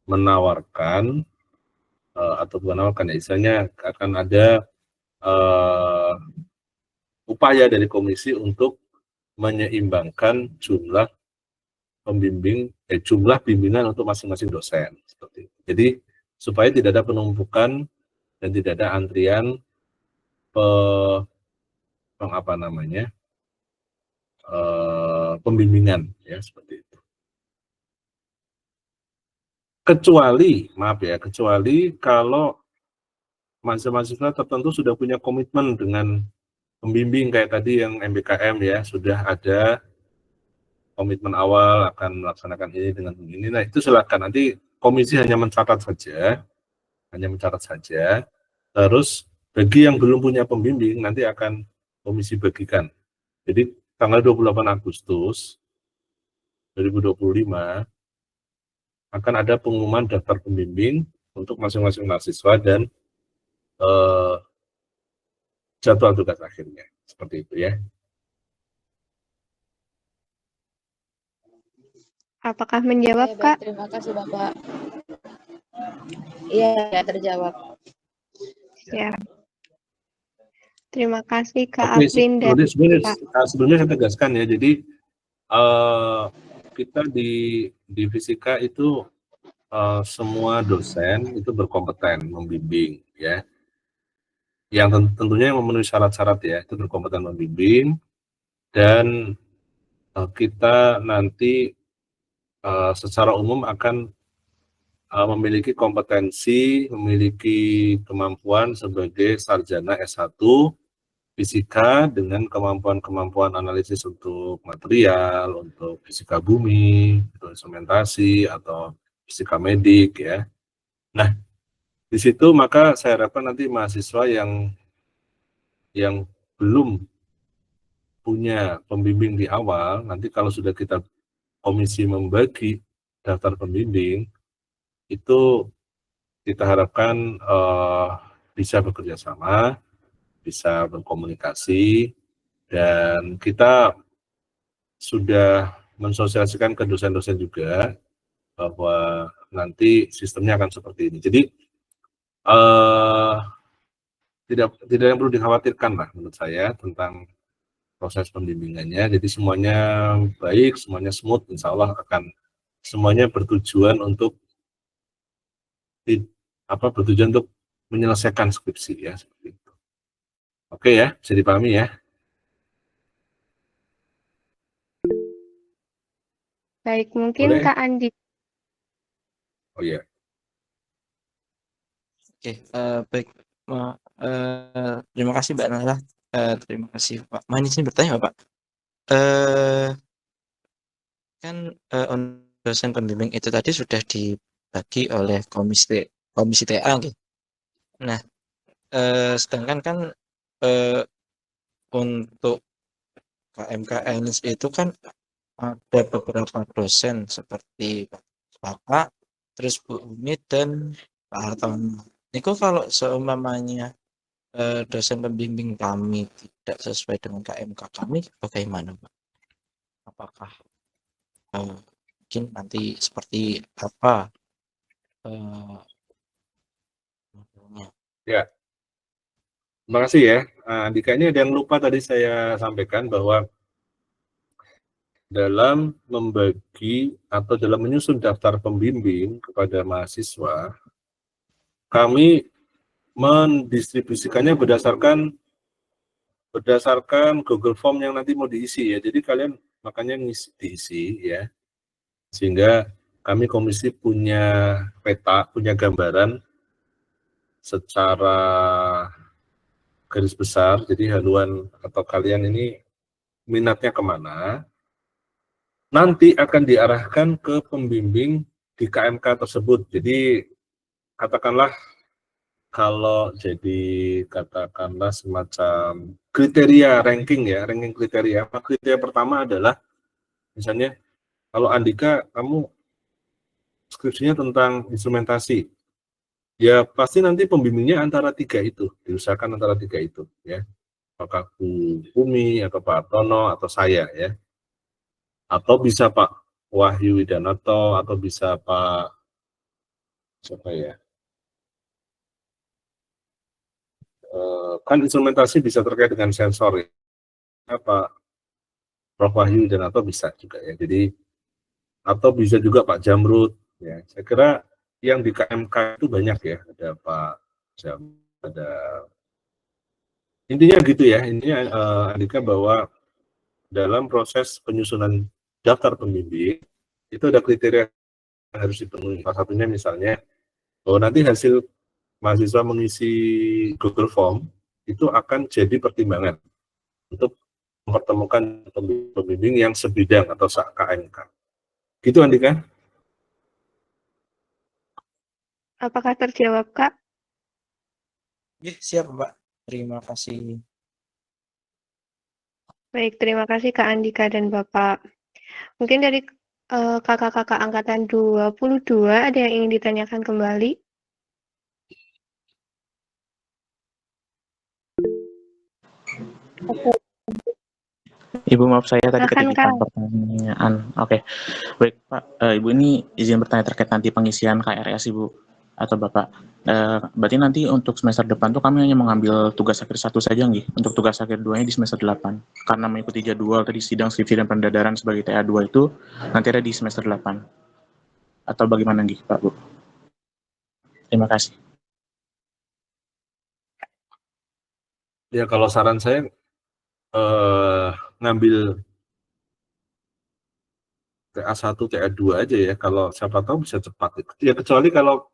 menawarkan atau menawarkan, istilahnya akan ada upaya dari komisi untuk menyeimbangkan jumlah pembimbing, jumlah bimbingan untuk masing-masing dosen. Seperti itu. Jadi supaya tidak ada penumpukan dan tidak ada antrian pembimbingan, ya seperti itu. Kecuali kalau mahasiswa tertentu sudah punya komitmen dengan pembimbing kayak tadi yang MBKM ya, sudah ada komitmen awal akan melaksanakan ini dengan ini. Nah, itu silakan, nanti komisi hanya mencatat saja. Terus bagi yang belum punya pembimbing nanti akan komisi bagikan. Jadi tanggal 28 Agustus 2025 akan ada pengumuman daftar pembimbing untuk masing-masing mahasiswa dan jadwal tugas akhirnya. Seperti itu ya. Apakah menjawab, Baik, Kak? terima kasih, Bapak. Iya, terjawab. Ya. Terima kasih, Kak Oke, Afrin dan sebelumnya saya tegaskan ya, jadi kita di fisika itu semua dosen itu berkompeten membimbing ya. Yang tentunya memenuhi syarat-syarat ya, itu berkompeten membimbing, dan kita nanti secara umum akan memiliki kompetensi, memiliki kemampuan sebagai sarjana S1 fisika dengan kemampuan analisis untuk material, untuk fisika bumi, untuk instrumentasi, atau fisika medik ya. Nah, di situ maka saya harapkan nanti mahasiswa yang belum punya pembimbing di awal, nanti kalau sudah kita komisi membagi daftar pembimbing, itu kita harapkan bisa bekerja sama, bisa berkomunikasi, dan kita sudah mensosialisasikan ke dosen-dosen juga bahwa nanti sistemnya akan seperti ini. Jadi tidak yang perlu dikhawatirkan lah menurut saya tentang proses pembimbingannya. Jadi semuanya baik, semuanya smooth, insya Allah akan semuanya bertujuan untuk menyelesaikan skripsi ya, seperti itu. Oke ya, bisa dipahami ya. Baik, mungkin Boleh? Kak Andi. Oh iya. Oke, baik. Terima kasih Mbak Nala. Terima kasih Pak. Mohon izin bertanya Pak. Kan dosen pembimbing itu tadi sudah dibagi oleh komisi TA gitu. Nah, sedangkan kan untuk KMKN itu kan ada beberapa dosen seperti Bapak, terus Bu Umi dan Pak Hartono. Niku kalau seumpamanya dosen pembimbing kami tidak sesuai dengan KMK kami, bagaimana Pak? Apakah mungkin nanti seperti apa? Ya, terima kasih ya. Andika, ini ada yang lupa tadi saya sampaikan bahwa dalam membagi atau dalam menyusun daftar pembimbing kepada mahasiswa, kami mendistribusikannya berdasarkan Google Form yang nanti mau diisi ya. Jadi kalian makanya diisi ya, sehingga kami komisi punya peta, punya gambaran secara garis besar. Jadi haluan atau kalian ini minatnya kemana, nanti akan diarahkan ke pembimbing di KMK tersebut. Jadi katakanlah kalau katakanlah semacam kriteria ranking ya, ranking kriteria. Kriteria pertama adalah misalnya Kalau Andika, kamu skripsinya tentang instrumentasi. Ya pasti nanti pembimbingnya antara 3 itu, diusahakan antara 3 itu ya. Apakah Bu Umi atau Pak Tono atau saya ya. Atau bisa Pak Wahyu Widanto atau bisa Pak siapa ya? Kan instrumentasi bisa terkait dengan sensor ya. Pak Prof Wahyu Widanto bisa juga ya. Jadi atau bisa juga Pak Jamrud ya. Saya kira yang di KMK itu banyak ya, ada Pak Jam, ada intinya gitu ya. Intinya Andika bahwa dalam proses penyusunan daftar pembimbing itu ada kriteria yang harus dipenuhi. Salah satunya misalnya bahwa nanti hasil mahasiswa mengisi Google Form itu akan jadi pertimbangan untuk mempertemukan pembimbing yang sebidang atau KMK. Gitu Andika? Apakah terjawab, Kak? Ya, siap, Mbak. Terima kasih. Baik, terima kasih Kak Andika dan Bapak. Mungkin dari kakak-kakak angkatan 22 ada yang ingin ditanyakan kembali? Ibu, maaf saya tadi Silakan, ketitipan Kak. pertanyaan. Oke, baik Pak. Ibu ini izin bertanya terkait nanti pengisian KRS Ibu atau Bapak. Berarti nanti untuk semester depan tuh kami hanya mengambil tugas akhir 1 saja nggih. Untuk tugas akhir 2-nya di semester 8. Karena mengikuti jadwal tadi sidang skripsi dan pendadaran sebagai TA2 itu nanti ada di semester 8. Atau bagaimana nggih Pak Bu? Terima kasih. Ya kalau saran saya ngambil TA1, TA2 aja ya, kalau siapa tahu bisa cepat. Ya kecuali kalau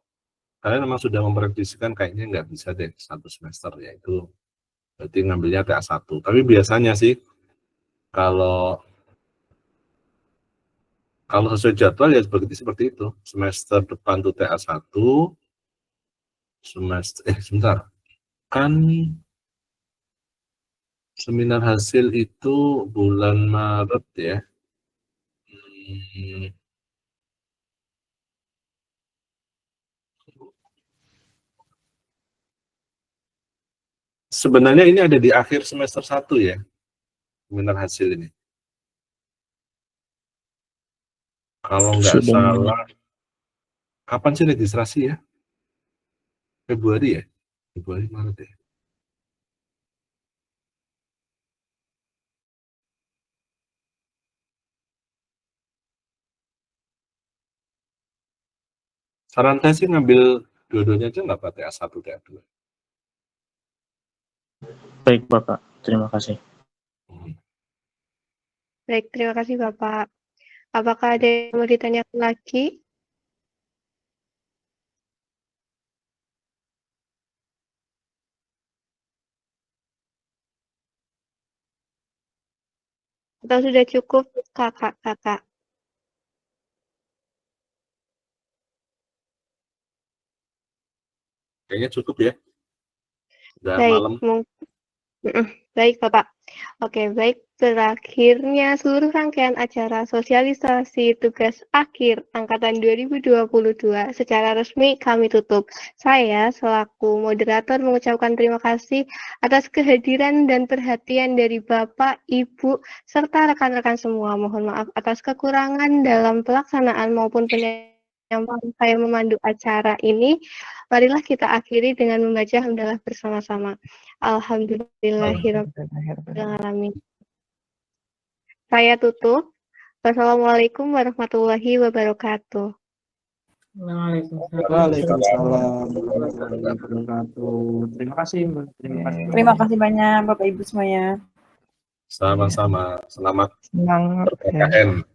kalian memang sudah memprediksikan kayaknya nggak bisa deh 1 semester ya, itu berarti ngambilnya TA1. Tapi biasanya sih kalau sesuai jadwal ya seperti itu. Semester depan tuh TA1, sebentar. Kan seminar hasil itu bulan Maret ya. Sebenarnya ini ada di akhir semester 1 ya, seminar hasil ini. Kalau nggak salah, kapan sih registrasi ya? Februari ya? Februari, Maret ya? Saran saya sih ngambil dua-duanya aja nggak Pak, TA1, TA2. Baik Bapak, terima kasih. Baik, terima kasih Bapak. Apakah ada yang mau ditanyakan lagi? Atau sudah cukup kakak-kakak? Kayaknya cukup ya. Udah Baik, malam. baik Bapak. Oke, baik. Berakhirnya seluruh rangkaian acara sosialisasi tugas akhir Angkatan 2022 secara resmi kami tutup. Saya selaku moderator mengucapkan terima kasih atas kehadiran dan perhatian dari Bapak, Ibu, serta rekan-rekan semua. Mohon maaf atas kekurangan dalam pelaksanaan maupun penyampaian saya memandu acara ini. Marilah kita akhiri dengan membaca hamdalah bersama-sama. Alhamdulillahirrahmanirrahim. Saya tutup. Wassalamualaikum warahmatullahi wabarakatuh. Waalaikumsalam warahmatullahi wabarakatuh. Terima kasih, Mbak. Terima kasih banyak Bapak Ibu semuanya. Sama-sama. Selamat Semangat ya. PKN.